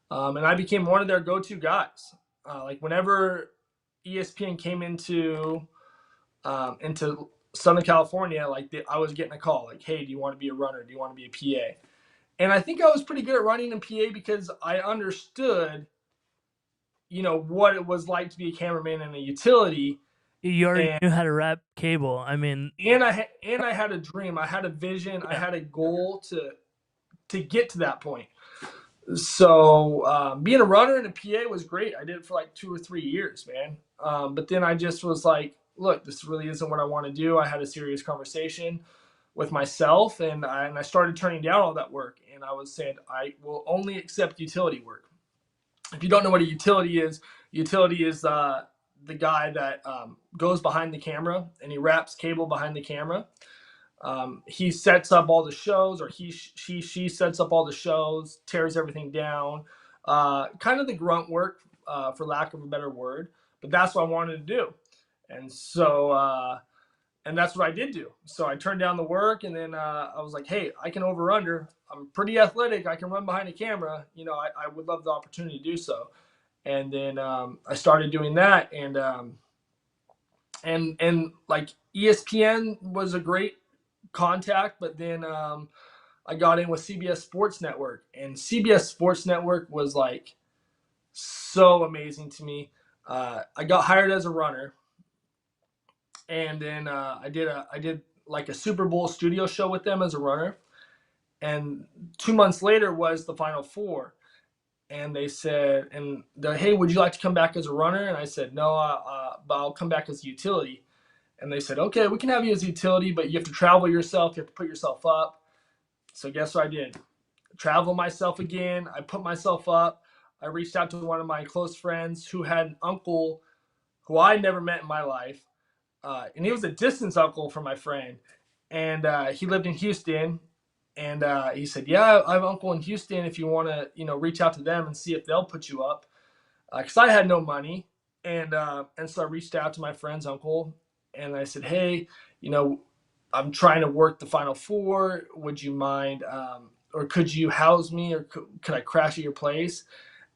and I became one of their go-to guys. Like whenever ESPN came into Southern California, like I was getting a call, like, "Hey, do you want to be a runner? Do you want to be a PA?" And I think I was pretty good at running in PA because I understood, what it was like to be a cameraman in a utility, You already and knew how to wrap cable. I mean, I had a dream, I had a vision, I yeah, had a goal to get to that point. So being a runner in a PA was great. I did it for like 2 or 3 years, man. But then I just was like, look, this really isn't what I want to do. I had a serious conversation with myself, and I started turning down all that work. And I was saying, I will only accept utility work. If you don't know what a utility is the guy that goes behind the camera and he wraps cable behind the camera. He sets up all the shows, or she sets up all the shows, tears everything down. Kind of the grunt work, for lack of a better word, but that's what I wanted to do, and so and that's what I did do. So I turned down the work, and then I was like, hey, I can over under. I'm pretty athletic. I can run behind a camera. I would love the opportunity to do so. And then I started doing that, and like ESPN was a great contact, but then I got in with CBS Sports Network, and CBS Sports Network was like so amazing to me. I got hired as a runner, and then I did like a Super Bowl studio show with them as a runner, and 2 months later was the Final Four, and they said, and they're, hey, would you like to come back as a runner? And I said, no, but I'll come back as a utility. And they said, okay, we can have you as a utility, but you have to travel yourself. You have to put yourself up. So guess what I did? Travel myself again. I put myself up. I reached out to one of my close friends who had an uncle who I never met in my life. And he was a distance uncle for my friend. And he lived in Houston. And he said, yeah, I have an uncle in Houston if you want to, reach out to them and see if they'll put you up. Because I had no money. And so I reached out to my friend's uncle, and I said, hey, I'm trying to work the Final Four. Would you mind or could you house me, or could I crash at your place?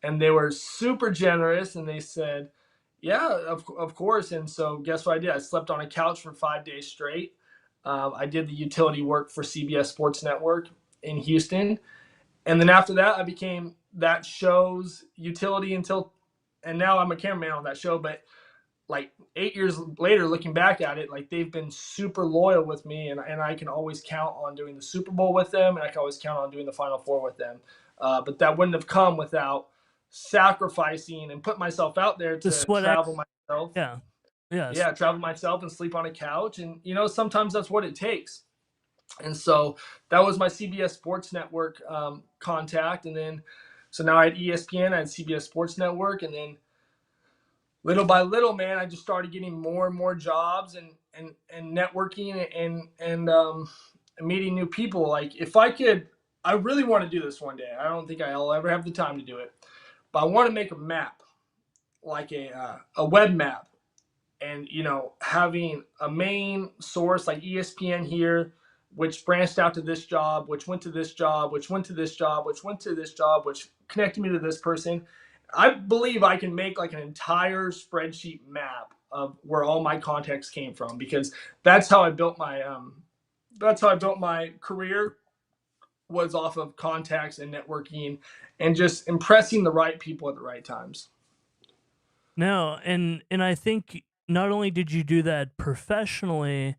And they were super generous, and they said, yeah, of course. And so guess what I did? I slept on a couch for 5 days straight. I did the utility work for CBS Sports Network in Houston, and then after that, I became that show's utility until, and now I'm a cameraman on that show. But like 8 years later, looking back at it, like they've been super loyal with me, and I can always count on doing the Super Bowl with them, and I can always count on doing the Final Four with them. But that wouldn't have come without sacrificing and put myself out there The to sweat travel myself. yeah. Yes. Yeah, travel myself and sleep on a couch, and sometimes that's what it takes. And so that was my CBS Sports Network contact, and then so now I had ESPN, I had CBS Sports Network, and then little by little, man, I just started getting more and more jobs, and networking, and meeting new people. Like if I could, I really want to do this one day. I don't think I'll ever have the time to do it, but I want to make a map, like a web map, and having a main source like ESPN here, which branched out to this job, which went to this job, which went to this job, which went to this job, which connected me to this person. I believe I can make like an entire spreadsheet map of where all my contacts came from, because that's how I built my career, was off of contacts and networking, and just impressing the right people at the right times. No, and I think not only did you do that professionally,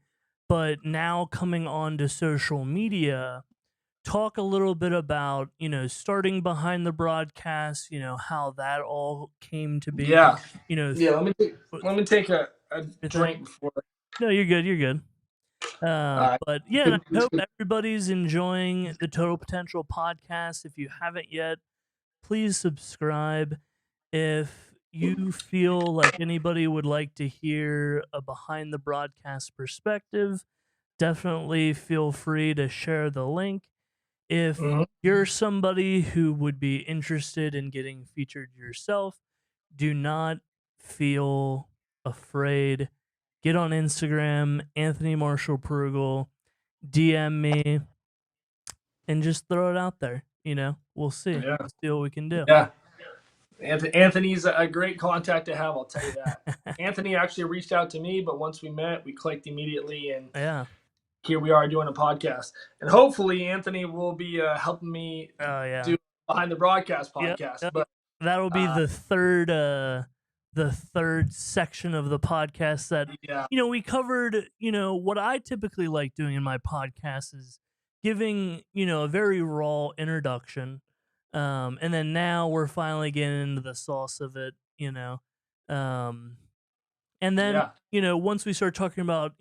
but now coming on to social media, talk a little bit about, starting behind the broadcast, how that all came to be, Yeah, yeah. through Let me take a everything. drink before. No, you're good, you're good. Uh, But yeah, and I hope everybody's enjoying the Total Potential podcast. If you haven't yet, please subscribe. If you feel like anybody would like to hear a behind the broadcast perspective, definitely feel free to share the link. If mhm. you're somebody who would be interested in getting featured yourself, do not feel afraid. Get on Instagram, Anthony Marshall Prugel, DM me, and just throw it out there. We'll see. Yeah, We'll see what we can do. yeah. Anthony's a great contact to have. I'll tell you that. Anthony actually reached out to me, but once we met, we clicked immediately, and Yeah. here we are doing a podcast. And hopefully, Anthony will be helping me Oh yeah. do behind the broadcast Yep. podcast. Yep. But That'll be uh, the third section of the podcast that yeah, we covered. What I typically like doing in my podcast is giving a very raw introduction, and then now we're finally getting into the sauce of it. Um, and then yeah, once we start talking about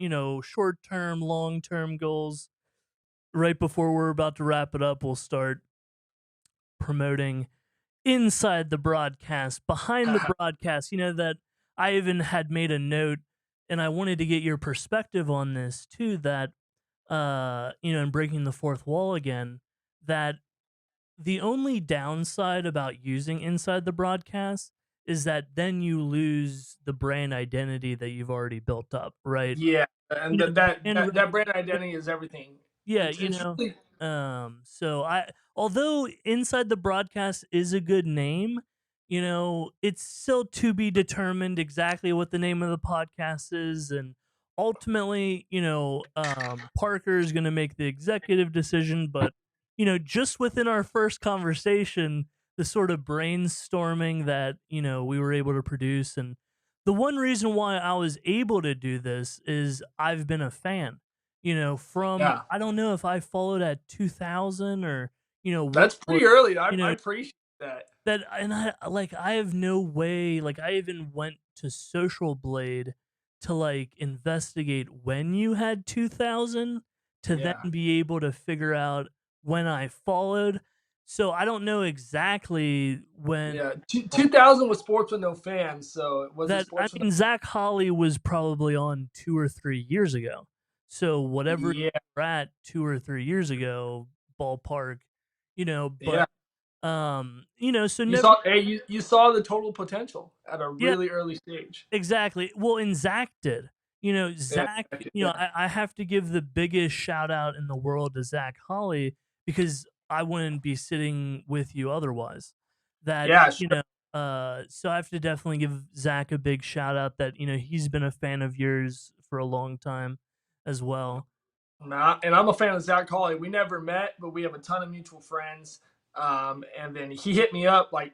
short term, long term goals, right before we're about to wrap it up, we'll start promoting inside the broadcast, behind the broadcast, that I even had made a note, and I wanted to get your perspective on this too, that in breaking the fourth wall again, that the only downside about using inside the broadcast is that then you lose the brand identity that you've already built up, right? yeah. And that that And that, that brand identity is everything. yeah, It's really, so although Inside the Broadcast is a good name, it's still to be determined exactly what the name of the podcast is. And ultimately, Parker is going to make the executive decision. But, just within our first conversation, the sort of brainstorming that, we were able to produce. And the one reason why I was able to do this is I've been a fan from yeah. I don't know if I followed at 2000 or what That's was pretty early. I you know appreciate that. that, and I have no way, like I even went to Social Blade to like investigate when you had 2000 to then Yeah. be able to figure out when I followed. So I don't know exactly when. Yeah, 2000 was Sports with No Fans, so was it That I Sports with mean, Zach Holly was probably on 2 or 3 years ago. So No? whatever Yeah, you're at 2 or 3 years ago, ballpark, yeah. but so You never, saw, hey, you saw the total potential at a yeah, really early stage. exactly. Well, and Zach did. Yeah, Zach. yeah, I have to give the biggest shout out in the world to Zach Holly because I wouldn't be sitting with you otherwise. That, Yeah, sure. so I have to definitely give Zach a big shout out that, he's been a fan of yours for a long time as well. Nah, and I'm a fan of Zach Hawley. We never met, but we have a ton of mutual friends. And then he hit me up like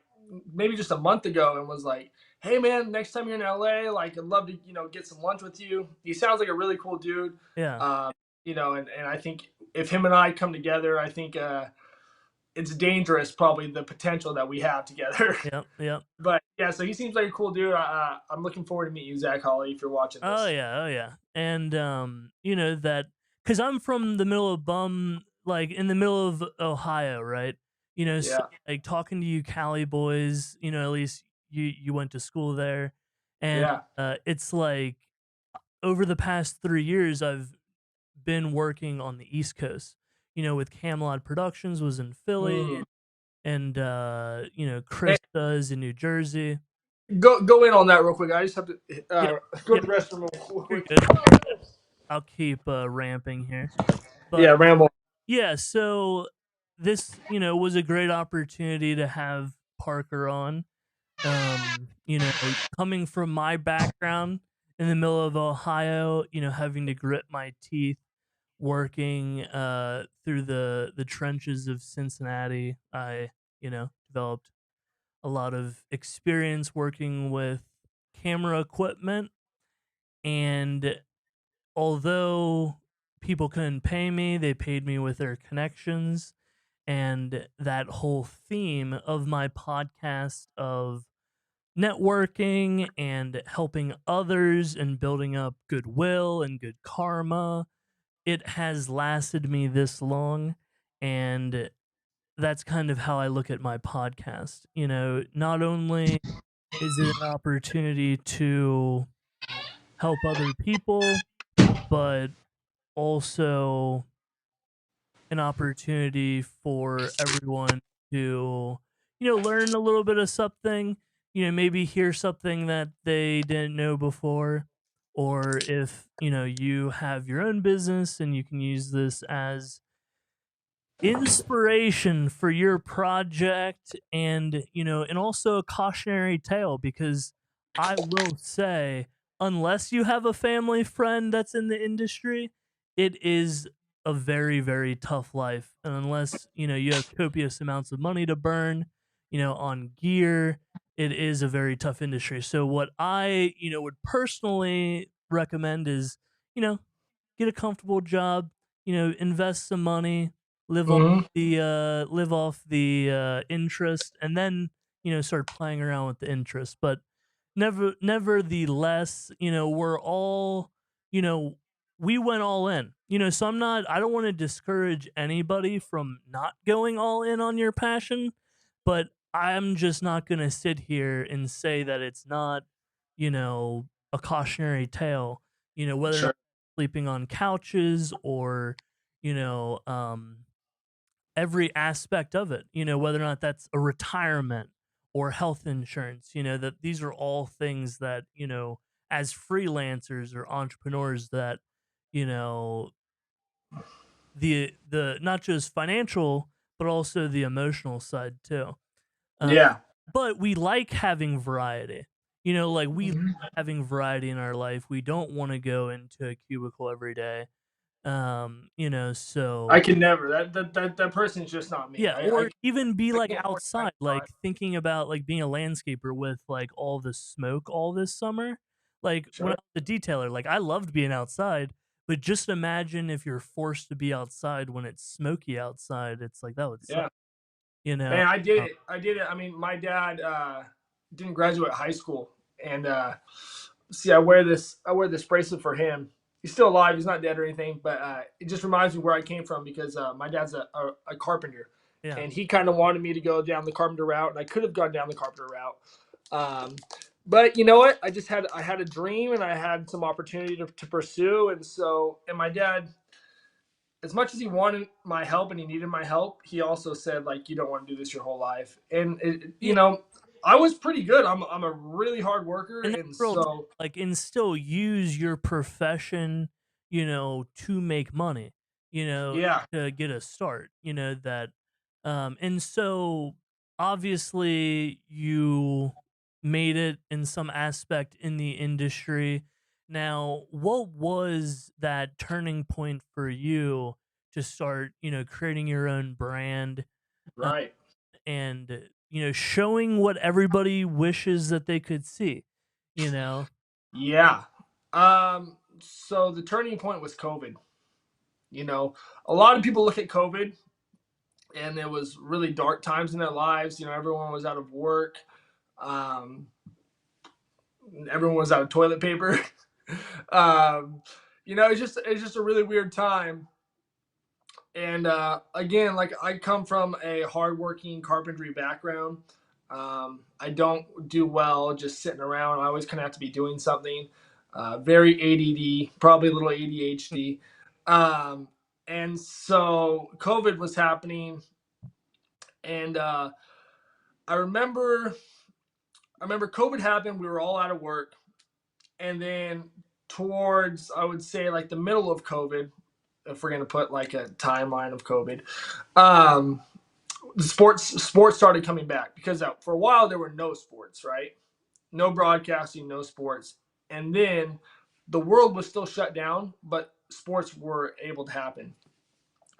maybe just a month ago and was like, "Hey man, next time you're in LA, like I'd love to get some lunch with you." He sounds like a really cool dude. Yeah. Um, and I think if him and I come together, I think it's dangerous probably the potential that we have together. Yep. Yep. But yeah, so he seems like a cool dude. I'm looking forward to meet you, Zach Hawley, if you're watching Oh this. yeah, oh yeah. And that cuz I'm from the middle of like in the middle of Ohio, right? So Yeah, like talking to you Cali boys, at least you went to school there. And yeah. it's like over the past 3 years I've been working on the East Coast. With Camelot Productions was in Philly Mm. and Hey, Chris does in New Jersey. go in on that real quick. I just have to Yeah. go Yeah, to the restroom real you're quick. good. I'll keep ramping here. But Yeah, ramble. yeah, so this, was a great opportunity to have Parker on. Coming from my background in the middle of Ohio, having to grit my teeth working through the trenches of Cincinnati, I, developed a lot of experience working with camera equipment. And although people couldn't pay me, they paid me with their connections. And that whole theme of my podcast of networking and helping others and building up goodwill and good karma, it has lasted me this long. And that's kind of how I look at my podcast. Not only is it an opportunity to help other people, but also an opportunity for everyone to, learn a little bit of something, maybe hear something that they didn't know before. Or if, you have your own business and you can use this as inspiration for your project and also a cautionary tale because I will say unless you have a family friend that's in the industry, it is a very very tough life. And unless you have copious amounts of money to burn on gear, it is a very tough industry. So what I would personally recommend is you know get a comfortable job, invest some money, Hmm. live off the interest, and then start playing around with the interest. But nevertheless, we're all you know we went all in. So I don't want to discourage anybody from not going all in on your passion, but I'm just not going to sit here and say that it's not a cautionary tale. Whether or not Sure. sleeping on couches or you know um every aspect of it, whether or not that's a retirement or health insurance, that these are all things that, as freelancers or entrepreneurs that, you know, the not just financial, but also the emotional side too. Uh, Yeah. but we like having variety. Like we like Mhm. having variety in our life. We don't want to go into a cubicle every day. I So can never. That person's just not me. yeah, or even be I like can't work nine outside, to five. like thinking about like being a landscaper with like all the smoke all this summer. Like when I Sure. was a detailer, like I loved being outside, but just imagine if you're forced to be outside when it's smoky outside. It's like that would suck, Yeah. you know. Man, I did Uh, it. I did it. I mean, my dad didn't graduate high school, and see, I wear this bracelet for him. He's still alive. He's not dead or anything, but it just reminds me where I came from because my dad's a carpenter, yeah, and he kind of wanted me to go down the carpenter route, and I could have gone down the carpenter route. Um, but you know what? I had a dream, and I had some opportunity to pursue, and my dad, as much as he wanted my help and he needed my help, he also said like you don't want to do this your whole life. And yeah, I was pretty good. I'm a really hard worker, and that's and real. so Like, and still use your profession, to make money. You know, yeah, to get a start. That. And so obviously you made it in some aspect in the industry. Now, what was that turning point for you to start, creating your own brand, uh, Right. and showing what everybody wishes that they could see, you know? Yeah. So the turning point was COVID. You know, a lot of people look at COVID and it was really dark times in their lives. You know, everyone was out of work. Um, Everyone was out of toilet paper. um, it's just a really weird time. And again, like I come from a hardworking carpentry background. I don't do well just sitting around. I always kind of have to be doing something. Very ADD, probably a little ADHD. Um, and so COVID was happening, and I remember, I remember COVID happened. We were all out of work, and then towards I would say like the middle of COVID, if we're gonna put like a timeline of COVID, um, the sports started coming back because for a while there were no sports, right? No broadcasting, no sports, and then the world was still shut down, but sports were able to happen.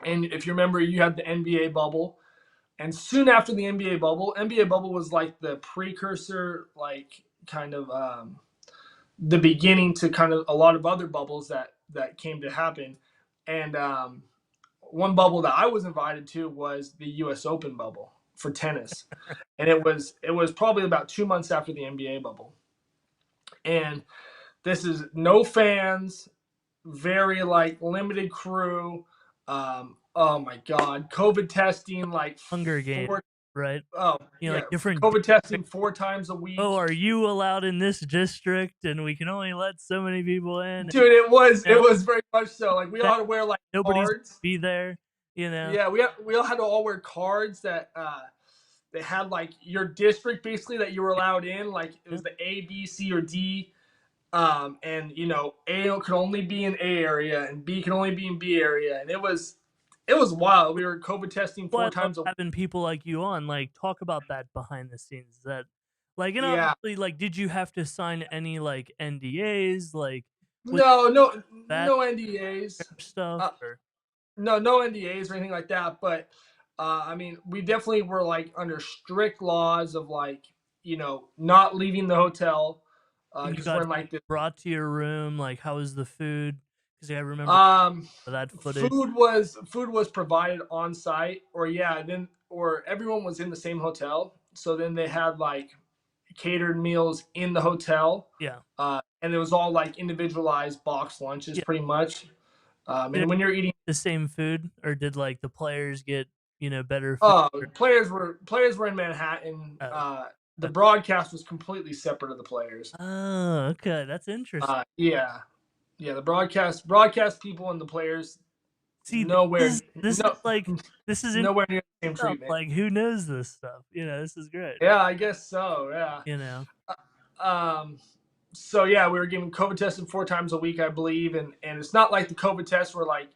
And if you remember, you had the NBA bubble, and soon after the NBA bubble was like the precursor, like kind of the beginning to kind of a lot of other bubbles that came to happen. And one bubble that I was invited to was the U.S. Open bubble for tennis, and it was probably about 2 months after the NBA bubble. And this is no fans, very like limited crew. Oh my God, COVID testing like Hunger Games, four. right? Oh yeah, Like different COVID testing districts. 4 times a Oh, week. are you allowed in this district? And we can only let so many people in. Dude, it was You it know, was very much so. Like we all that had to wear like nobody's cards. be there. You know, Yeah, we all had to all wear cards that they had like your district basically that you were allowed in. Like it yeah. was the A, B, C, or D. And you know, A could only be in A area and B can only be in B area. And it was wild. We were COVID testing Well, four I love times a week. having people like you on. Like, talk about that behind the scenes. That, like, and Yeah. obviously, like, did you have to sign any like NDAs, like, with that No NDAs. stuff? Uh, Or no NDAs or anything like that. But I mean, we definitely were like under strict laws of like, not leaving the hotel and you because got we're in like the brought to your room? Like, how was the food? Because I remember um that footage. food was provided on site, or yeah, then or everyone was in the same hotel. So then they had like catered meals in the hotel. Yeah, And it was all like individualized box lunches yeah. pretty much. Did And when you're eating, the same food, or did like the players get better food? Or, players were in Manhattan. oh, The okay. broadcast was completely separate of the players. Oh, okay, that's interesting. Yeah, yeah. The broadcast people and the players See, nowhere this is no like this is interesting nowhere near the same stuff. treatment. Like, who knows this stuff? This is great. Yeah, I guess so. Yeah. You know, Um. So yeah, we were getting COVID tested 4 times a week, I believe, and it's not like the COVID tests were like,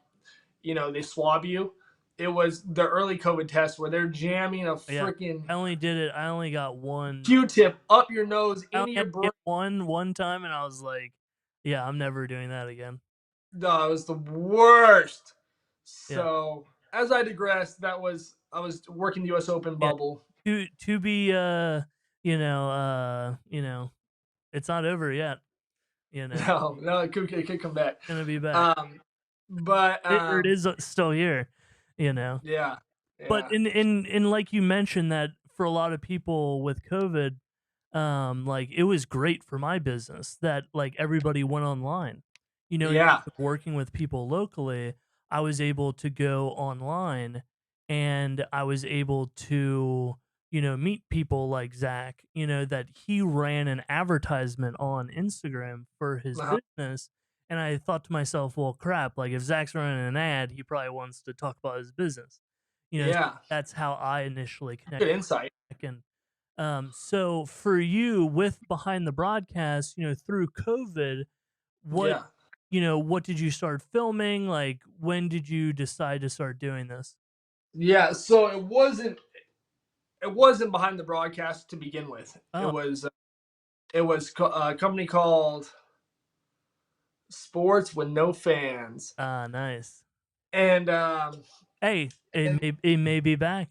they swab you. It was the early COVID tests where they're jamming a but yeah. freaking I only did it. I only got one. Q-tip up your nose I only into had your to brain. get one time, and I was like, yeah, I'm never doing that again. No, it was the worst. Yeah, So as I digress, I was working the U.S. Open yeah. bubble. To be it's not over yet. It's No, no, it could come back. gonna be back. Um, but It is still here. You know. yeah, But yeah, in like you mentioned that for a lot of people with COVID, like it was great for my business that like everybody went online. Instead yeah, of working with people locally, I was able to go online, and I was able to, meet people like Zach, that he ran an advertisement on Instagram for his uh-huh, business. And I thought to myself, well, crap, like if Zach's running an ad, he probably wants to talk about his business. yeah. That's how I initially connected. Good insight. And so for you with behind the broadcast, through COVID, what Yeah. what did you start filming? Like, when did you decide to start doing this? Yeah, so it wasn't behind the broadcast to begin with. It Oh, was a company called Sports with No Fans, nice. and Hey, and it may be back.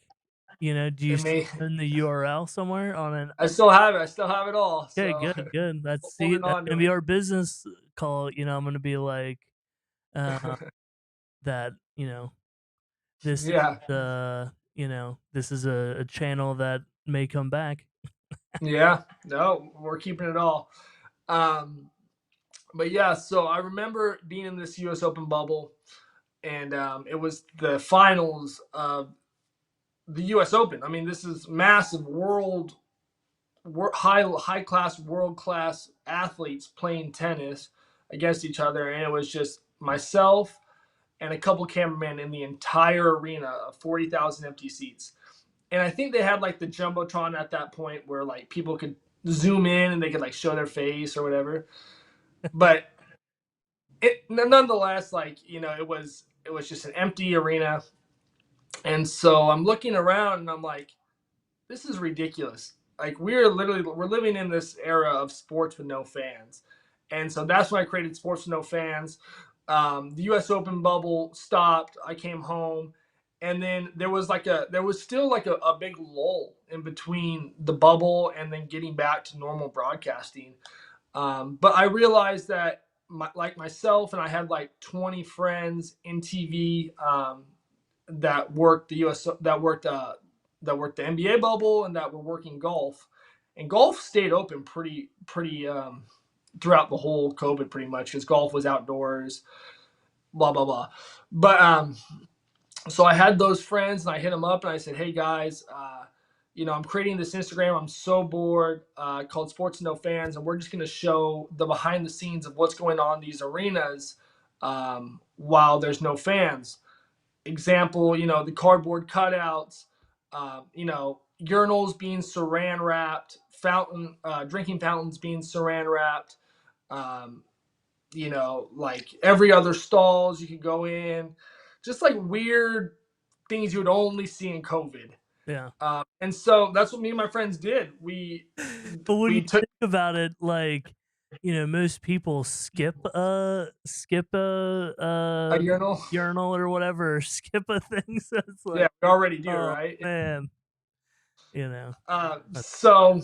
You know, do you it still may own the URL somewhere on an? I still have it. I still have it all. Okay, So good, good. holding That's on gonna to be it. our business call. You know, I'm gonna be like, uh, that. You know, this is Yeah, this is a channel that may come back. yeah. No, we're keeping it all. Um, but yeah, so I remember being in this U.S. Open bubble, and it was the finals of the U.S. Open. I mean, this is massive high class, world class athletes playing tennis against each other, and it was just myself and a couple cameramen in the entire arena of 40,000 empty seats. And I think they had like the jumbotron at that point where like people could zoom in and they could like show their face or whatever. But it nonetheless, like it was just an empty arena, and so I'm looking around and I'm like, this is ridiculous. Like we're living in this era of sports with no fans, and so that's when I created Sports with No Fans. The U.S. Open bubble stopped. I came home, and then there was still like a big lull in between the bubble and then getting back to normal broadcasting. But I realized that like myself and I had like 20 friends in TV that worked the US that worked the NBA bubble and that were working golf. And golf stayed open pretty throughout the whole COVID pretty much because golf was outdoors, blah blah blah. But so I had those friends and I hit them up and I said, hey guys, I'm creating this Instagram. I'm so bored, called Sports No Fans, and we're just going to show the behind the scenes of what's going on in these arenas while there's no fans. Example, the cardboard cutouts, urinals being saran wrapped, drinking fountains being saran wrapped, um, like every other stalls you could go in, just like weird things you would only see in COVID. Yeah. And so that's what me and my friends did. But when you We took think about it, like, most people skip a urinal. urinal or whatever, or skip a thing. So it's Yeah, like, we already do, oh right? man, you know. Uh, But so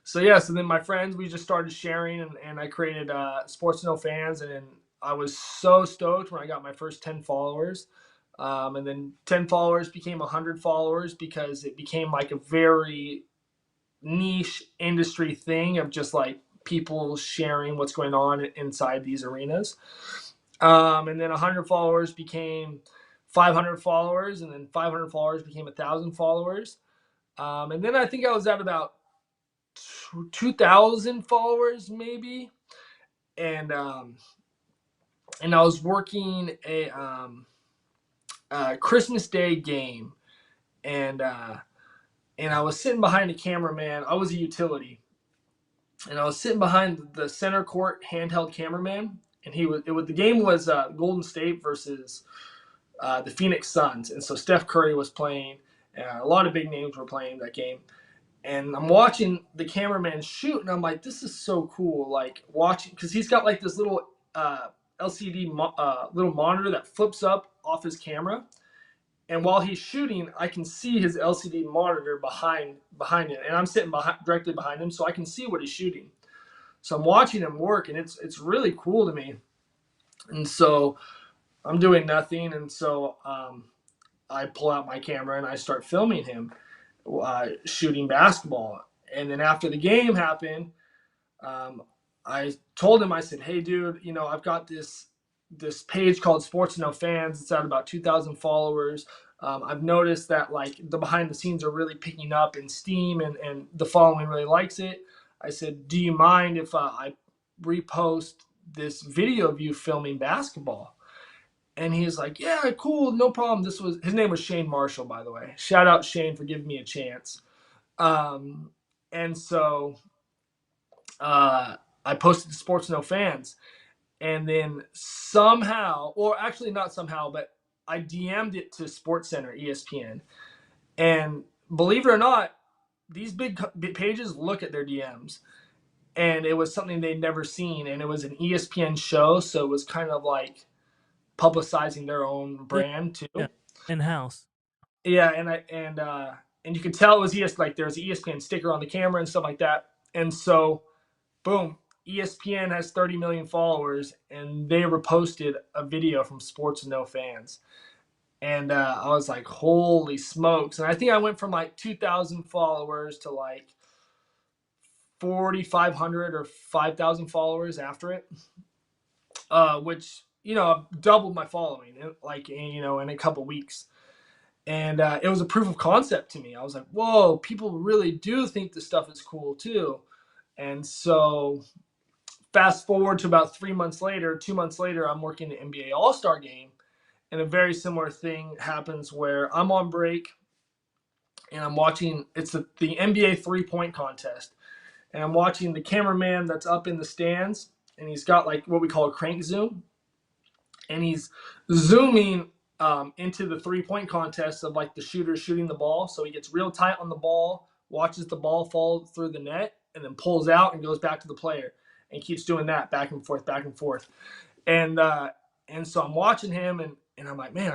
so yeah, so then my friends, we just started sharing, and I created Sports No Fans, and I was so stoked when I got my first 10 followers. And then 10 followers became 100 followers because it became like a very niche industry thing of just like people sharing what's going on inside these arenas. And then 100 followers became 500 followers, and then 500 followers became 1,000 followers. And then I think I was at about 2,000 followers maybe, and I was working a Christmas Day game, and I was sitting behind a cameraman. I was a utility, and I was sitting behind the center court handheld cameraman, and the game was Golden State versus the Phoenix Suns, and so Steph Curry was playing. A lot of big names were playing that game, and I'm watching the cameraman shoot, and I'm like, this is so cool. Like watching, because he's got like this little LCD little monitor that flips up off his camera, and while he's shooting, I can see his LCD monitor behind it, and I'm sitting directly behind him, so I can see what he's shooting. So I'm watching him work, and it's really cool to me. And so I'm doing nothing, and so I pull out my camera and I start filming him shooting basketball. And then after the game happened, um, I told him, I said, "Hey, dude, I've got this page called Sports No Fans. It's at about 2,000 followers. I've noticed that like the behind the scenes are really picking up in Steam, and the following really likes it. I said, do you mind if I repost this video of you filming basketball?" And he's like, "Yeah, cool, no problem." His name was Shane Marshall, by the way. Shout out Shane for giving me a chance. Um, and so I posted to Sports No Fans, and then somehow, or actually not somehow, but I DM'd it to SportsCenter, ESPN, and believe it or not, these big pages look at their DMs, and it was something they'd never seen, and it was an ESPN show, so it was kind of like publicizing their own Yeah, brand yeah, too. in house. Yeah, and you could tell it was like there was an ESPN sticker on the camera and stuff like that, and so boom, ESPN has 30 million followers, and they reposted a video from Sports with No Fans. And I was like, holy smokes. And I think I went from like 2,000 followers to like 4,500 or 5,000 followers after it, which, doubled my following, like, in a couple weeks. And it was a proof of concept to me. I was like, whoa, people really do think this stuff is cool too. And so fast forward to about 3 months later, 2 months later, I'm working the NBA All-Star game. And a very similar thing happens where I'm on break and I'm watching, it's the NBA 3-point contest. And I'm watching the cameraman that's up in the stands, and he's got like what we call a crank zoom. And he's zooming into the 3-point contest of like the shooter shooting the ball. So he gets real tight on the ball, watches the ball fall through the net, and then pulls out and goes back to the player and keeps doing that back and forth, back and forth. And so I'm watching him, and I'm like, man,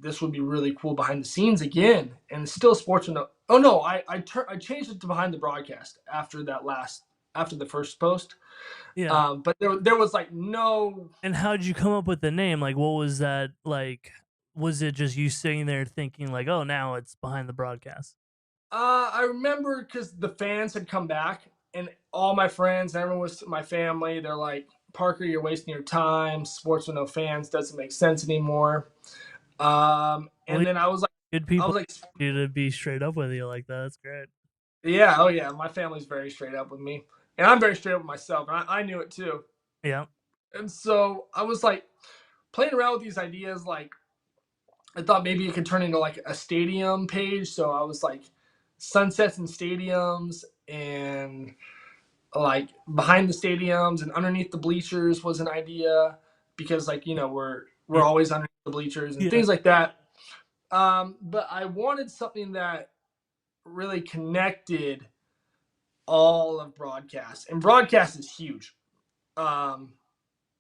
this would be really cool behind the scenes again. And it's still sports. Oh no, I changed it to behind the broadcast after the first post. Yeah. But there was like no. And how did you come up with the name? Like, what was that like? Was it just you sitting there thinking like, oh, now it's behind the broadcast? I remember because the fans had come back, and all my friends, and everyone was my family. They're like, Parker, you're wasting your time. Sports with no fans doesn't make sense anymore. Well, And then good I people was like, you to be straight up with you like that. That's great. yeah, oh yeah, my family's very straight up with me, and I'm very straight up with myself, and I knew it too. Yeah. And so I was like playing around with these ideas. Like I thought maybe it could turn into like a stadium page. So I was like sunsets and stadiums, and like behind the stadiums and underneath the bleachers was an idea, because like we're Yeah. always underneath the bleachers and Yeah. things like that. But I wanted something that really connected all of broadcast, and broadcast is huge. Um,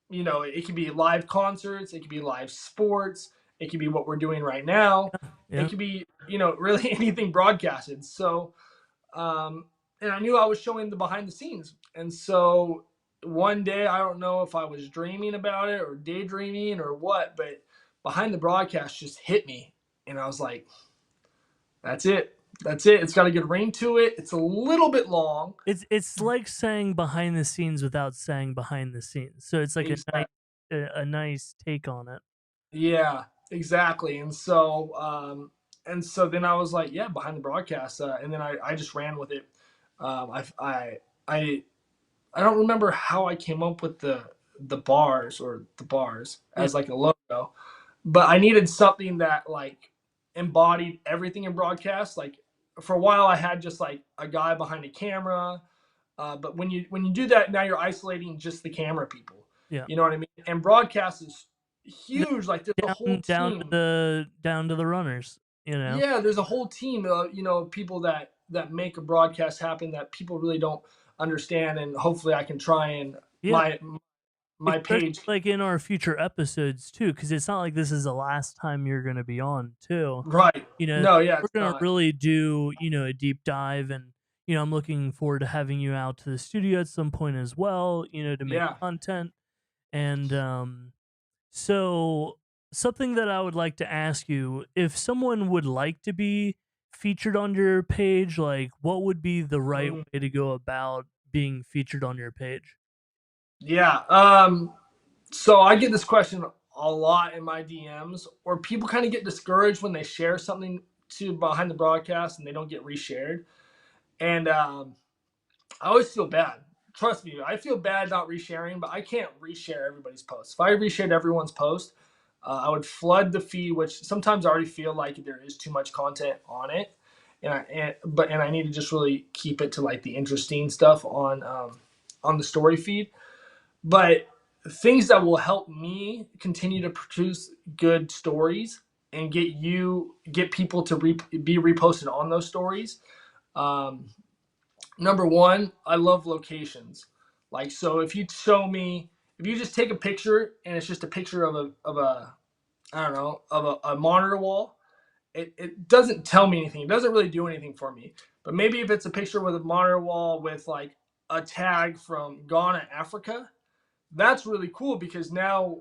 it could be live concerts, it could be live sports, it could be what we're doing right now, it Yeah. could be really anything broadcasted. So and I knew I was showing the behind the scenes. And so one day, I don't know if I was dreaming about it or daydreaming or what, but behind the broadcast just hit me. And I was like, that's it. That's it. It's got a good ring to it. It's a little bit long. It's like saying behind the scenes without saying behind the scenes. So it's like Exactly. a nice take on it. Yeah, exactly. And so then I was like, yeah, behind the broadcast. And then I just ran with it. I I don't remember how I came up with the bars Yeah. as like a logo, but I needed something that like embodied everything in broadcast. Like for a while, I had just like a guy behind a camera, but when you do that, now you're isolating just the camera people. Yeah. You know what I mean? And broadcast is No, huge. Like there's a whole down to team. the runners, you know. Yeah, there's a whole team. People that make a broadcast happen that people really don't understand, and hopefully, I can try and Yeah. my Especially page. like in our future episodes too, because it's not like this is the last time you're going to be on too. Right. You know, No, yeah, we're it's going to not. really do a deep dive, and I'm looking forward to having you out to the studio at some point as well. To make Yeah. content, and so something that I would like to ask you, if someone would like to be featured on your page, like what would be the right Mm, way to go about being featured on your page? yeah. So I get this question a lot in my DMs, or people kind of get discouraged when they share something to behind the broadcast and they don't get reshared. And I always feel bad. Trust me, I feel bad not resharing, but I can't reshare everybody's posts. If I reshared everyone's post, I would flood the feed, which sometimes I already feel like there is too much content on it, and I need to just really keep it to like the interesting stuff on the story feed. But things that will help me continue to produce good stories and get people to be reposted on those stories. Um, Number one, I love locations. Like, so if you show me, if you just take a picture and it's just a picture of a I don't know, of a monitor wall, it doesn't tell me anything. It doesn't really do anything for me. But maybe if it's a picture with a monitor wall with like a tag from Ghana, Africa, that's really cool because now,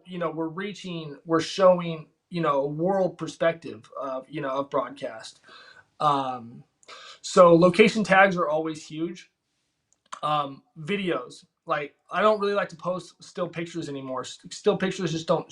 we're showing, a world perspective of, of broadcast. Um, so location tags are always huge. Videos, like I don't really like to post still pictures anymore. Still pictures just don't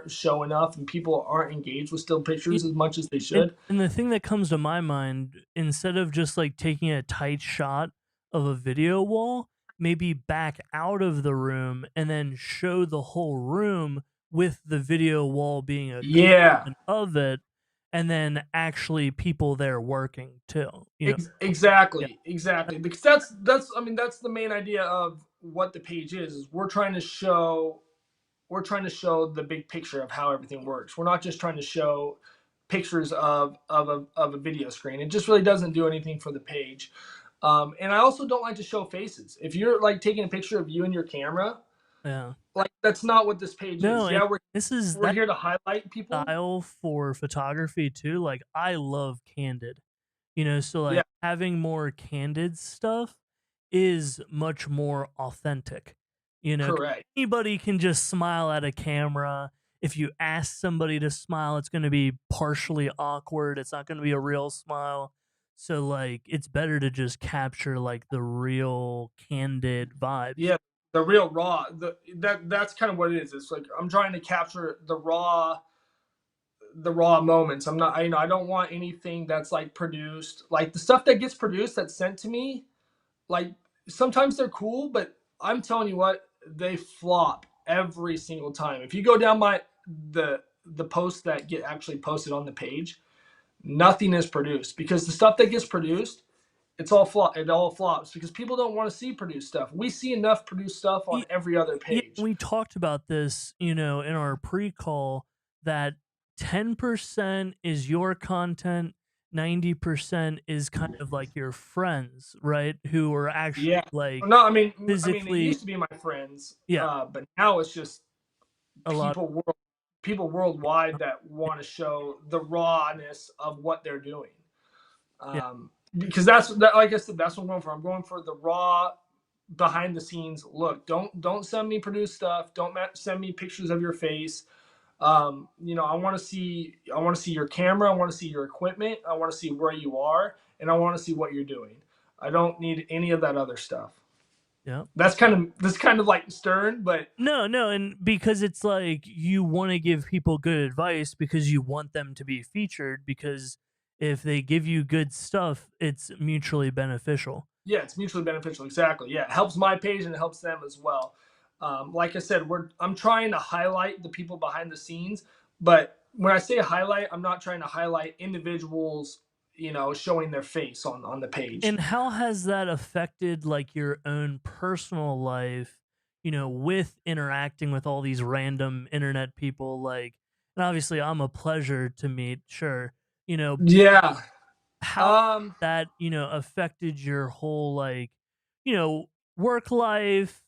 show enough, and people aren't engaged with still pictures as much as they And, should. and the thing that comes to my mind, instead of just like taking a tight shot of a video wall, maybe back out of the room and then show the whole room with the video wall being a Yeah, component of it, and then actually people there working too. Yeah, exactly, because that's I mean that's the main idea of what the page is we're trying to show the big picture of how everything works. We're not just trying to show pictures of a video screen. It just really doesn't do anything for the page. And I also don't like to show faces. If you're like taking a picture of you and your camera, yeah. like that's not what this page No, is. and Yeah, we're this is we're that here to highlight people. style for photography too. Like I love candid. So Yeah, like having more candid stuff is much more authentic. 'Cause correct. anybody can just smile at a camera. If you ask somebody to smile, it's going to be partially awkward. It's not going to be a real smile. So like it's better to just capture like the real candid vibes. Yeah, the real raw. That's kind of what it is. It's like I'm trying to capture the raw moments. I'm not, I don't want anything that's like produced. Like the stuff that gets produced that's sent to me, like sometimes they're cool, but I'm telling you what, they flop every single time. If you go down the posts that get actually posted on the page, nothing is produced because the stuff that gets produced, it all flops because people don't want to see produced stuff. We see enough produced stuff on Y- every other Yeah, page. we talked about this, in our pre-call that 10% is your content, 90% is kind of like your friends, right? Who are actually Yeah. like No, I mean, it physically, used to be my friends, yeah, but now it's just a lot. people worldwide that want to show the rawness of what they're doing. Yeah, Because that, like I said, that's what I'm going for. I'm going for the raw, behind the scenes look. Don't send me produced stuff. Don't send me pictures of your face. I want to see your camera. I want to see your equipment. I want to see where you are, and I want to see what you're doing. I don't need any of that other stuff. yeah. That's kind of like stern, but No, no, and because it's like you want to give people good advice because you want them to be featured because if they give you good stuff, it's mutually beneficial. yeah, it's mutually beneficial. Exactly. Yeah, it helps my page and it helps them as well. Like I said, I'm trying to highlight the people behind the scenes, but when I say highlight, I'm not trying to highlight individuals, showing their face on the page. And how has that affected like your own personal life, with interacting with all these random internet people like and obviously I'm a pleasure to meet, sure. Yeah. How Um. that, affected your whole like, you know, work life,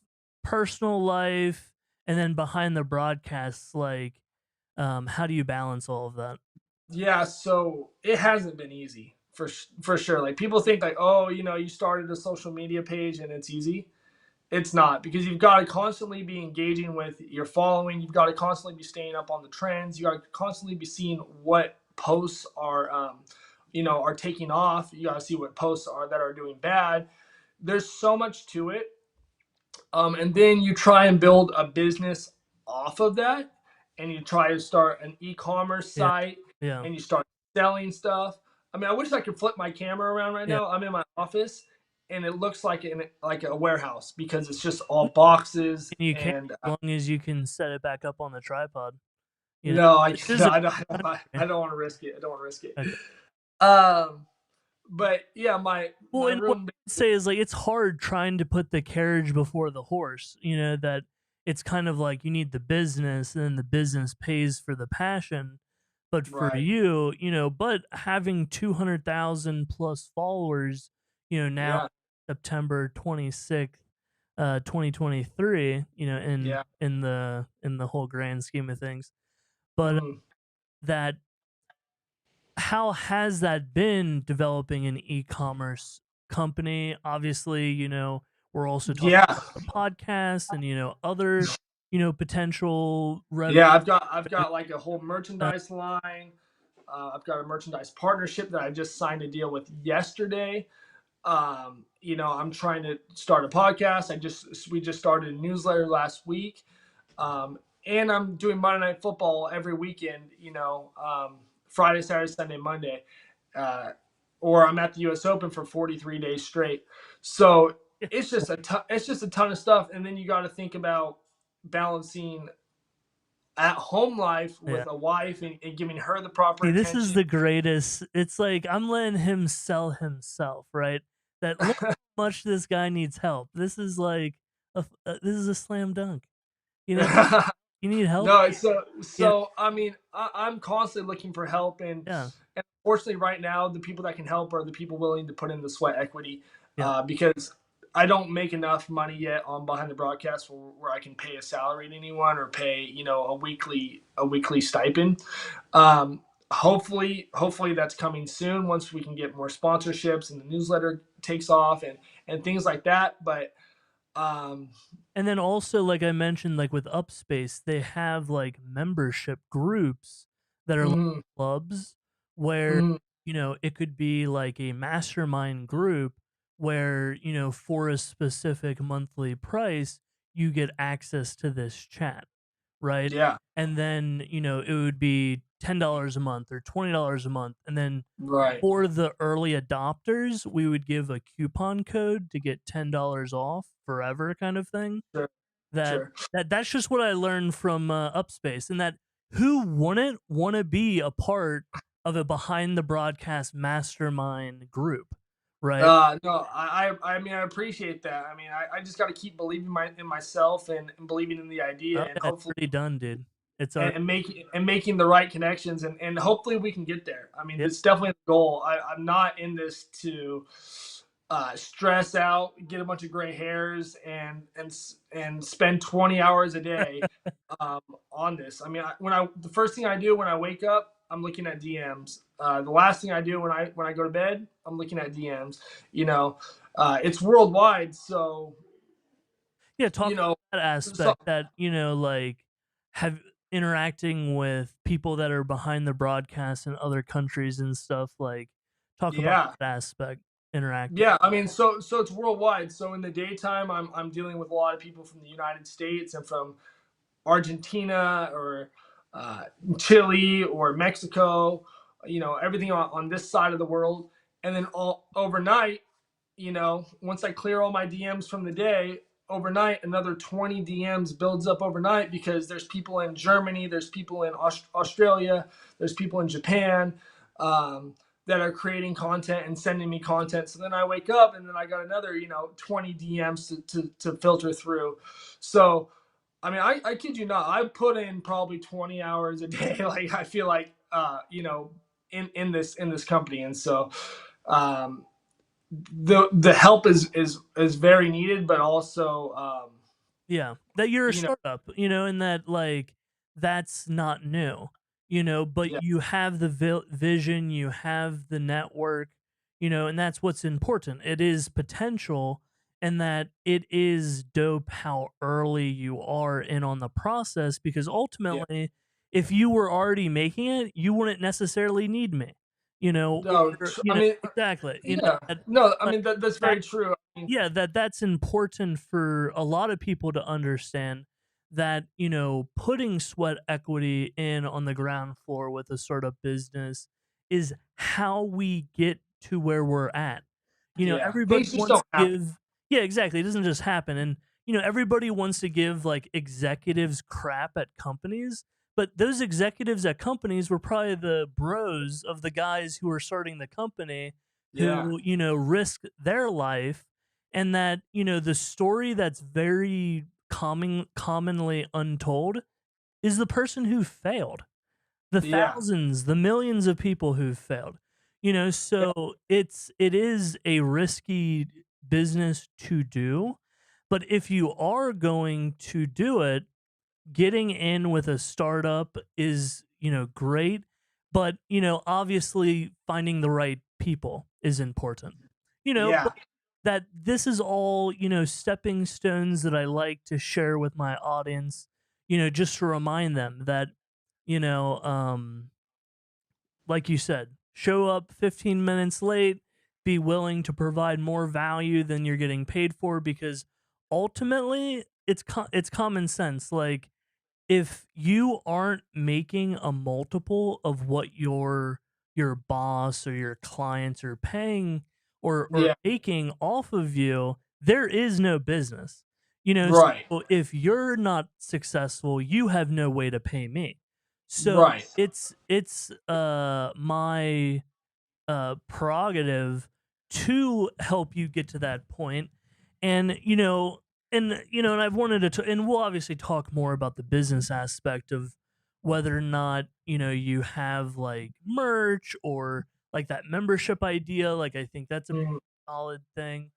personal life, and then behind the broadcasts like how do you balance all of that? Yeah. So it hasn't been easy for sure. Like people think like, oh, you started a social media page and it's easy. It's not because you've got to constantly be engaging with your following. You've got to constantly be staying up on the trends. You got to constantly be seeing what posts are taking off. You got to see what posts are that are doing bad. There's so much to it. And then you try and build a business off of that, and you try to start an e-commerce Yeah. site, Yeah. and you start selling stuff. I mean, I wish I could flip my camera around right Yeah. now. I'm in my office, and it looks like a warehouse because it's just all boxes And you can and as long as you can set it back up on the tripod. You know, no, I there's no, a I don't want to risk it. I don't want to risk it. okay. But yeah, my Well, my and what room. I'd say is like it's hard trying to put the carriage before the horse. That it's kind of like you need the business and then the business pays for the passion. But for Right. you, but having 200,000 plus followers, now Yeah. September 26th, 2023, Yeah. in the whole grand scheme of things. But Mhm. that how has that been developing an e-commerce company? Obviously, we're also talking Yeah. about the podcast and other potential revenue. Yeah, I've got like a whole merchandise line. I've got a merchandise partnership that I just signed a deal with yesterday. I'm trying to start a podcast. We just started a newsletter last week. Um, and I'm doing Monday Night Football every weekend, Friday, Saturday, Sunday, Monday. Uh, or I'm at the US Open for 43 days straight. So it's just a ton of stuff. And then you got to think about balancing at home life Yeah. with a wife and giving her the proper See, this is attention. the greatest. It's like I'm letting him sell himself, right? That look how much this guy needs help. This is like this is a slam dunk. You know, you need help. No, it's so Yeah, so. I mean, I'm constantly looking for help, yeah, and unfortunately, right now, the people that can help are the people willing to put in the sweat equity, yeah. because I don't make enough money yet on behind the broadcast where I can pay a salary to anyone or pay a weekly stipend. Hopefully that's coming soon once we can get more sponsorships and the newsletter takes off and things like that. But um, And then also, like I mentioned, like with Upspace, they have like membership groups that are like mhm, clubs where, mhm, it could be like a mastermind group where, for a specific monthly price, you get access to this chat, right? yeah, And then, it would be $10 a month or $20 a month. And then right. for the early adopters, we would give a coupon code to get $10 off forever kind of thing. Sure, That sure. that's just what I learned from Upspace, and that who wouldn't want to be a part of a behind the broadcast mastermind group, right? No, I mean, I appreciate that. I mean, I just got to keep believing in myself and believing in the Oh idea, and yeah, it's hopefully, already done, dude. It's already and making the right connections, and hopefully we can get there. I mean, yep. it's definitely the goal. I'm not in this to stress out, get a bunch of gray hairs, and spend 20 hours a day um, on this. I mean, the first thing I do when I wake up, I'm looking at DMs. The last thing I do when I go to bed, I'm looking at DMs. It's worldwide, so Yeah, you talk about know, that so aspect that, like have interacting with people that are behind the broadcast in other countries and stuff, like talk about yeah. that aspect interacting. Yeah, I mean, so it's worldwide. So in the daytime, I'm dealing with a lot of people from the United States and from Argentina or uh, Chile or Mexico, everything on this side of the world. And then all overnight, once I clear all my DMs from the day, overnight, another 20 DMs builds up overnight because there's people in Germany, there's people in Australia, there's people in Japan um, that are creating content and sending me content. So then I wake up and then I got another, 20 DMs to filter through. So, I mean, I kid you not, I put in probably 20 hours a day. Like I feel like, in this company. And so, um, the help is very needed, but also, Yeah, that you're a you know, startup, and that like that's not new, but yeah, you have the vision, you have the network, and that's what's important. It is potential, and that it is dope how early you are in on the process because yeah. ultimately, if you were already making it, you wouldn't necessarily need me, No, or I mean, exactly, yeah, that, no, I like, mean that's that very true. I mean, yeah, that's important for a lot of people to understand that, putting sweat equity in on the ground floor with a startup business is how we get to where we're at. yeah, Everybody things just wants don't to happen. give yeah, exactly. It doesn't just happen. And everybody wants to give like executives crap at companies, but those executives at companies were probably the bros of the guys who were starting the company Yeah, who, risked their life, and that the story that's very commonly untold is the person who failed. The Yeah. thousands, the millions of people who've failed. You know, Yeah. so it is a risky business to do, but if you are going to do it, getting in with a startup is, great, but, obviously finding the right people is important. Yeah. But that this is all, stepping stones that I like to share with my audience, just to remind them that, you know, um, like you said, show up 15 minutes late, be willing to provide more value than you're getting paid for, because ultimately it's common sense. Like, if you aren't making a multiple of what your boss or your clients are paying or Yeah. making off of you, there is no business. Right. So if you're not successful, you have no way to pay me. So Right. it's my prerogative to help you get to that point. And and I've wanted to and we'll obviously talk more about the business aspect of whether or not you have like merch or like that membership idea. Like, I think that's a Mm, solid thing.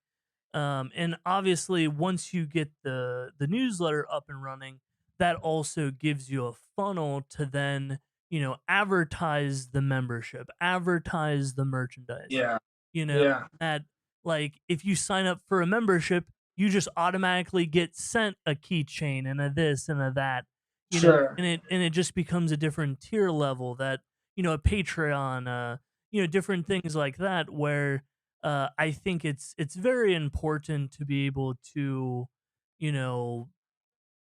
And obviously, once you get the newsletter up and running, that also gives you a funnel to then advertise the membership, advertise the merchandise. yeah. You know Yeah. that, like, if you sign up for a membership, you just automatically get sent a keychain and a this and a that. Sure. And it just becomes a different tier level, that a Patreon, different things like that, where I think it's very important to be able to, you know,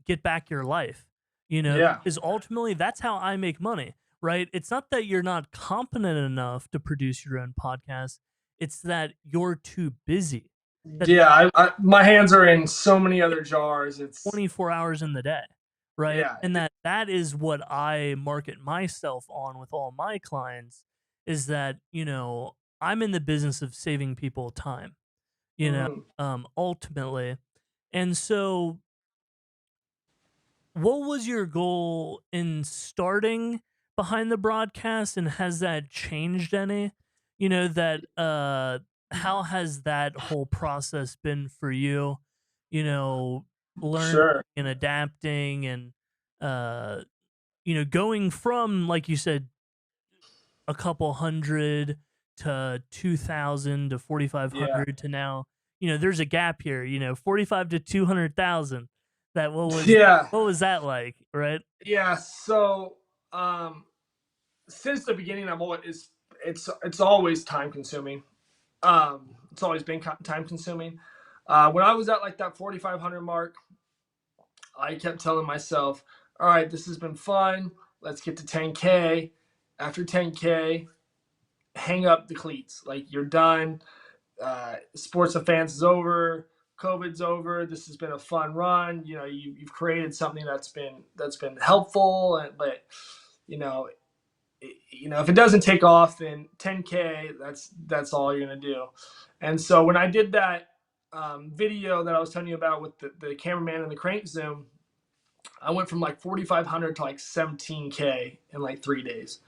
get back your life, Yeah. because ultimately that's how I make money, right? It's not that you're not competent enough to produce your own podcast; it's that you're too busy. That Yeah. My hands are in so many other jars. It's 24 hours in the day, right? yeah. And that is what I market myself on with all my clients, is that, I'm in the business of saving people time, Mhm. ultimately. And so, what was your goal in starting behind the broadcast, and has that changed any? That how has that whole process been for you? You know, learning Sure. and adapting, and uh going from, like you said, a couple hundred to 2,000 to Yeah. 4,500 to now, there's a gap here, 45 to 200,000. That Yeah. what was that like, right? Yeah. So, um, since the beginning, I'm always it's always time consuming. It's always been time consuming. When I was at like that 4,500 mark, I kept telling myself, "All right, this has been fun. Let's get to 10K. After 10K, hang up the cleats. Like, you're done. Sports of Fans is over. COVID's over. This has been a fun run. You've created something that's been helpful, but you know, if it doesn't take off, then 10K, that's all you're gonna do." And so when I did that video that I was telling you about with the cameraman and the crank zoom, I went from like 4,500 to like 17K in like 3 days,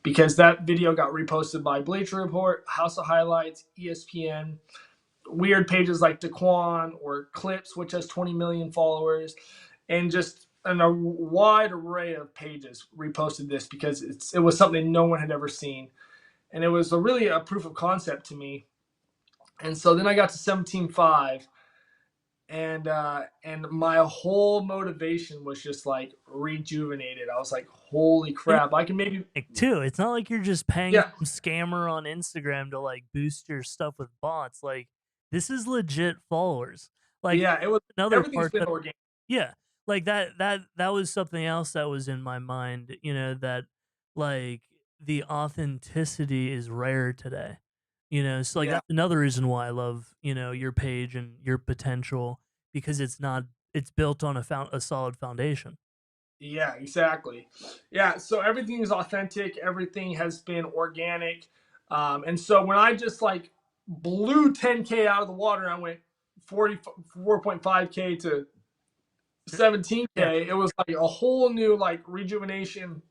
because that video got reposted by Bleacher Report, House of Highlights, ESPN, weird pages like Daquan or Clips, which has 20 million followers, and just a wide array of pages reposted this, because it was something no one had ever seen, and it was really a proof of concept to me. And so then I got to 17.5, and my whole motivation was just like rejuvenated. I was like, holy And crap, I can maybe like, too, it's not like you're just paying yeah. some scammer on Instagram to like boost your stuff with bots. Like, this is legit followers. Like, Yeah, it was another everything's part been that, organic. yeah, like that was something else that was in my mind, that, like, the authenticity is rare today. So, like, Yeah. that's another reason why I love, your page and your potential, because it's built on a solid foundation. Yeah, exactly. Yeah, so everything is authentic. Everything has been organic. And so when I just like blew 10K out of the water, I went 44.5K to Yeah. 17K, it was like a whole new like rejuvenation.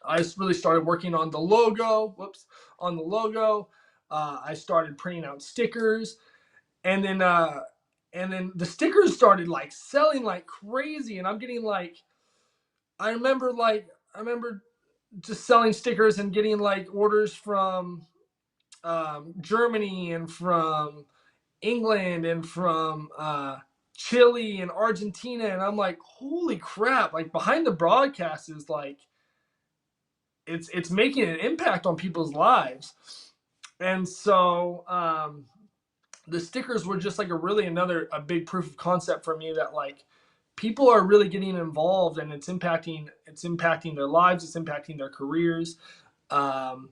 I really started working on the logo. Whoops, on the logo. I started printing out stickers, and then the stickers started like selling like crazy. And I'm getting like, I remember just selling stickers and getting like orders from Germany and from England and from Chile and Argentina, and I'm like, holy crap! Like behind the broadcast is like it's making an impact on people's lives, and so the stickers were just like a big proof of concept for me that like people are really getting involved and it's impacting their lives, it's impacting their careers. Um,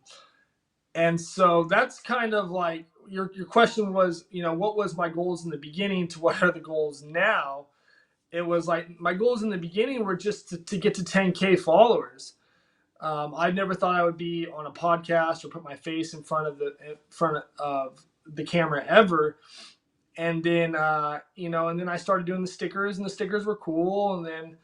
and so that's kind of like your question was, what was my goals in the beginning to what are the goals now. It was like my goals in the beginning were just to get to 10K followers. I never thought I would be on a podcast or put my face in front of the camera ever. And then and then I started doing the stickers, and the stickers were cool. And then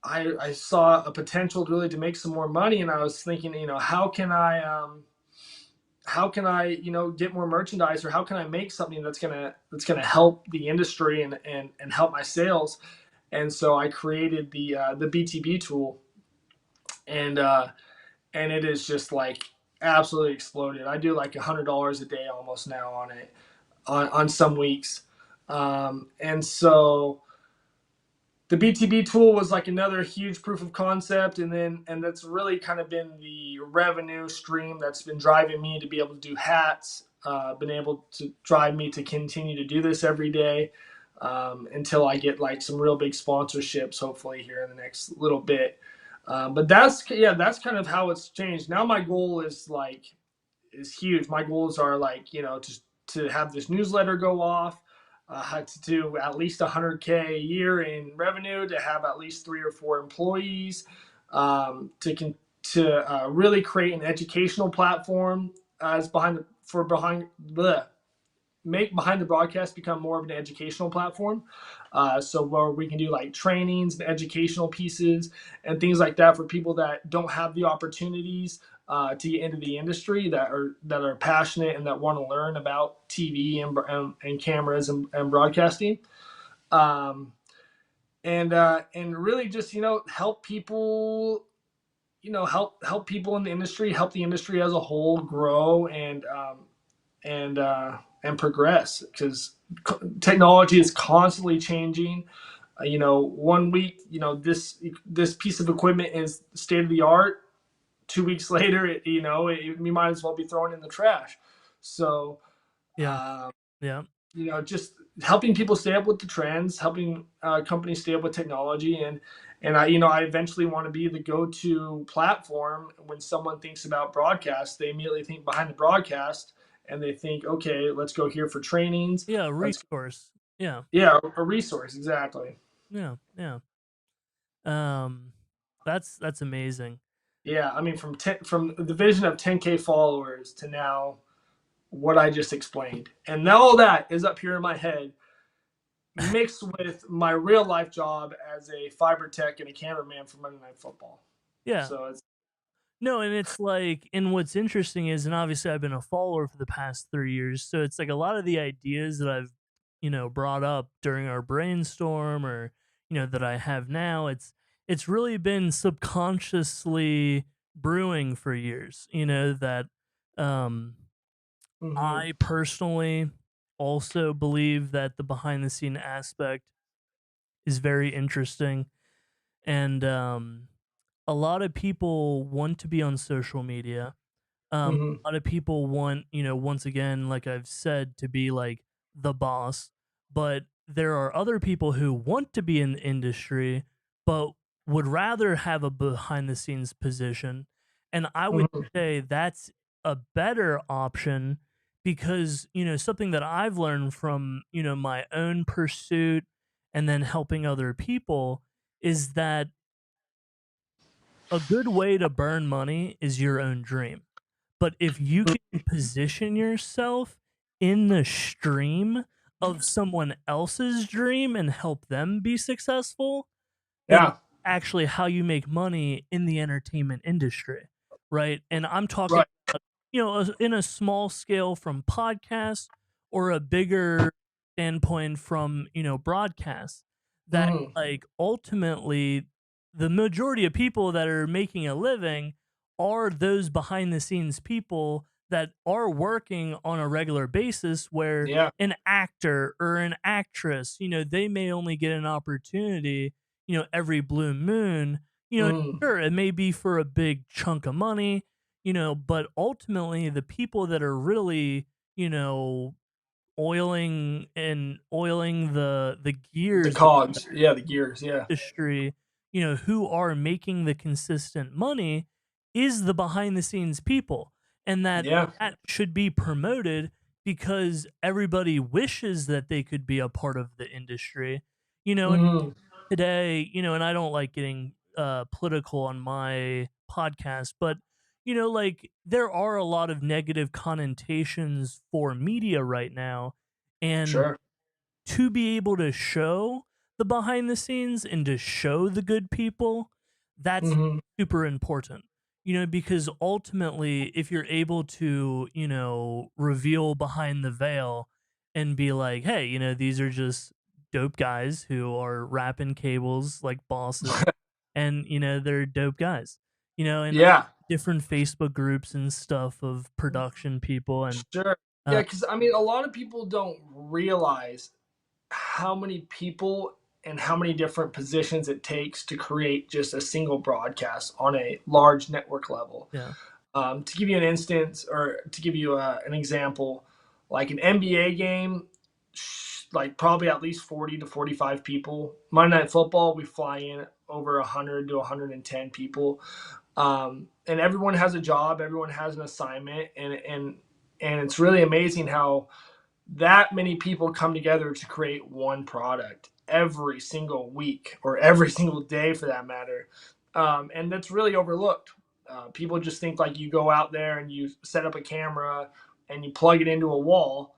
I saw a potential really to make some more money, and I was thinking, how can I get more merchandise, or how can I make something that's gonna help the industry and help my sales. And so I created the BTB tool, and it is just like absolutely exploded. I do like $100 a day almost now on it, on some weeks. And so the BTB tool was like another huge proof of concept, and that's really kind of been the revenue stream that's been driving me to be able to do hats, been able to drive me to continue to do this every day, until I get like some real big sponsorships, hopefully here in the next little bit. But that's kind of how it's changed. Now my goal is huge. My goals are like, to have this newsletter go off, to do at least 100K a year in revenue, to have at least 3 or 4 employees, to really create an educational platform as behind bleh, make behind the broadcast become more of an educational platform. So where we can do like trainings and educational pieces and things like that for people that don't have the opportunities to get into the industry, that are passionate and that want to learn about TV and cameras and broadcasting. Um, and really just help people, help people in the industry, help the industry as a whole grow and progress, because technology is constantly changing. One week, this piece of equipment is state of the art. 2 weeks later, we might as well be thrown in the trash. So, Yeah. uh, Yeah. just helping people stay up with the trends, helping companies stay up with technology, and I eventually want to be the go-to platform when someone thinks about broadcast. They immediately think behind the broadcast, and they think, okay, let's go here for trainings. Yeah. Let's Resource. Yeah. Yeah, a resource exactly. Yeah. Yeah. Um, that's amazing. Yeah, I mean from the vision of 10K followers to now what I just explained, and now all that is up here in my head mixed with my real life job as a fiber tech and a cameraman for Monday Night Football. Yeah. So it's No, and it's like, and what's interesting is, and obviously I've been a follower for the past 3 years, so it's like a lot of the ideas that I've, brought up during our brainstorm, or, that I have now, it's really been subconsciously brewing for years, that um mm-hmm, I personally also believe that the behind the scene aspect is very interesting. And a lot of people want to be on social media. mm-hmm, A lot of people want, once again, like I've said, to be like the boss. But there are other people who want to be in the industry, but would rather have a behind the scenes position. And I would mm-hmm, say that's a better option, because, something that I've learned from, my own pursuit and then helping other people is that a good way to burn money is your own dream. But if you can position yourself in the stream of someone else's dream and help them be successful than Yeah. actually how you make money in the entertainment industry, right? And I'm talking, Right. in a small scale from podcasts or a bigger standpoint from, broadcasts that Mm, like ultimately the majority of people that are making a living are those behind the scenes people that are working on a regular basis where yeah. an actor or an actress, they may only get an opportunity, every blue moon, Mm, sure, it may be for a big chunk of money, but ultimately the people that are really, oiling the the gears cogs. Yeah. The gears. Yeah. industry, who are making the consistent money is the behind the scenes people. And Yeah. that should be promoted because everybody wishes that they could be a part of the industry. And Mm, today, and I don't like getting political on my podcast, but like there are a lot of negative connotations for media right now. And sure. to be able to show the behind the scenes and to show the good people, that's Hmm. super important. Because ultimately, if you're able to, reveal behind the veil and be like, hey, these are just dope guys who are rapping cables like bosses and, they're dope guys, and Yeah. different Facebook groups and stuff of production people and, Sure. Yeah. uh, Because I mean, a lot of people don't realize how many people and how many different positions it takes to create just a single broadcast on a large network level. yeah, To give you an instance, or to give you an example, like an NBA game, like probably at least 40 to 45 people. Monday Night Football, we fly in over 100 to 110 people. And everyone has a job, everyone has an assignment, and it's really amazing how that many people come together to create one product every single week or every single day for that matter. And that's really overlooked. People just think like you go out there and you set up a camera and you plug it into a wall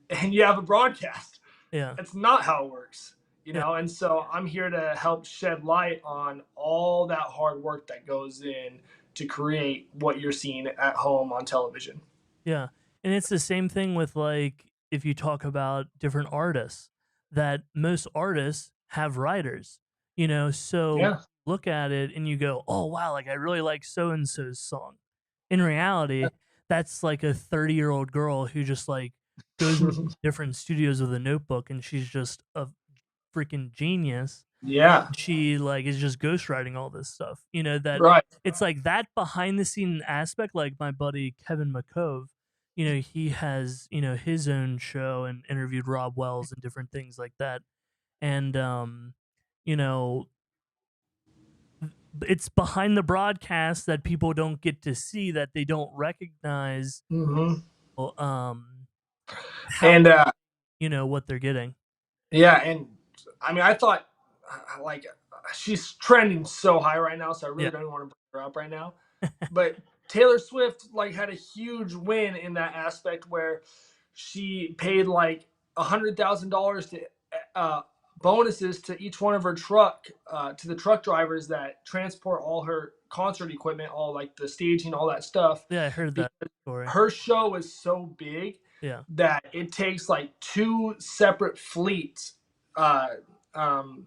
and you have a broadcast. yeah, That's not how it works, yeah. And so I'm here to help shed light on all that hard work that goes in to create what you're seeing at home on television. Yeah. And it's the same thing with like if you talk about different artists, that most artists have writers, so Yeah. look at it and you go, "Oh wow, like I really like so and so's song." In reality, that's like a 30-year-old girl who just like goes into different studios with a notebook and she's just a freaking genius. Yeah. She like is just ghostwriting all this stuff. That Right. it's like that behind the scene aspect, like my buddy Kevin McCove, he has, his own show and interviewed Rob Wells and different things like that. And you know, it's behind the broadcast that people don't get to see, that they don't recognize Hmm. um how And what they're getting. yeah, and I mean, I thought like she's trending so high right now, so I Yeah. really don't want to bring her up right now. But Taylor Swift like had a huge win in that aspect where she paid like $100,000 to uh, bonuses to each one of her to the truck drivers that transport all her concert equipment, all like the staging, all that stuff. Yeah, I heard that Because story. her show is so big Yeah. that it takes like two separate fleets uh, um,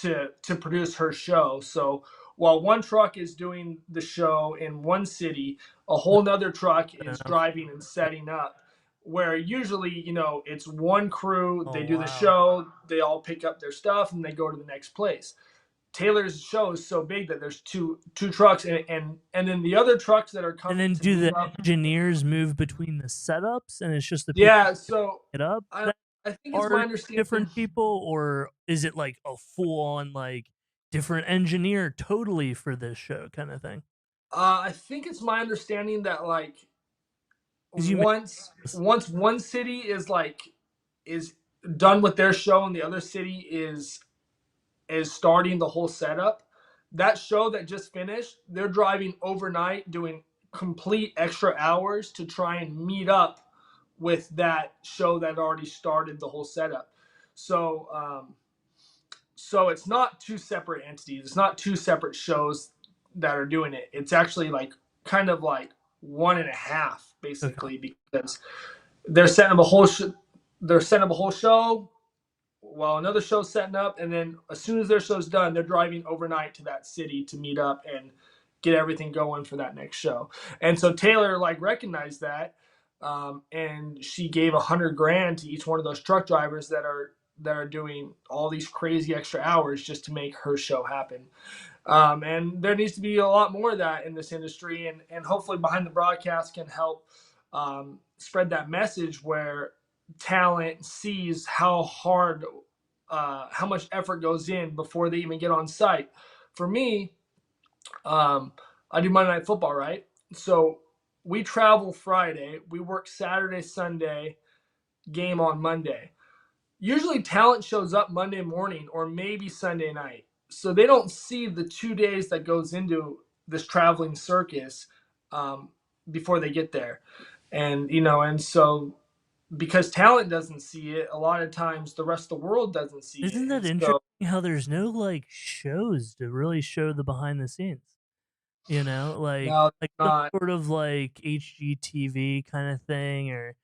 to produce her show. So while one truck is doing the show in one city, a whole nother truck is Enough. driving and setting up. Where usually, it's one crew, they Oh do the wow. show, they all pick up their stuff, and they go to the next place. Taylor's show is so big that there's two trucks, and then the other trucks that are And coming then to do meet the up. engineers move between the setups and it's just the people Yeah, so it up I that I think it's my are understanding. different people, or is it like a full on like different engineer totally for this show kind of thing? I think it's my understanding that like Because you made this. once one city is done with their show and the other city is starting the whole setup, that show that just finished, they're driving overnight doing complete extra hours to try and meet up with that show that already started the whole setup. So so it's not two separate entities. It's not two separate shows that are doing it. It's actually like kind of like one and a half Okay. basically, because they're setting up a whole they're setting up a whole show while another show's setting up, and then as soon as their show's done, they're driving overnight to that city to meet up and get everything going for that next show. And so Taylor like recognized that, and she gave 100 grand to each one of those truck drivers that are doing all these crazy extra hours just to make her show happen. And there needs to be a lot more of that in this industry, and hopefully behind the broadcast can help spread that message where talent sees how hard, how much effort goes in before they even get on site. For me, I do Monday Night Football, right? So we travel Friday, we work Saturday, Sunday, game on Monday. Usually talent shows up Monday morning or maybe Sunday night. So they don't see the 2 days that goes into this traveling circus um, before they get there. And, and so because talent doesn't see it, a lot of times the rest of the world doesn't see it. Isn't that And interesting so, how there's no like shows to really show the behind the scenes? You know, no, like some not, sort of like HGTV kind of thing, or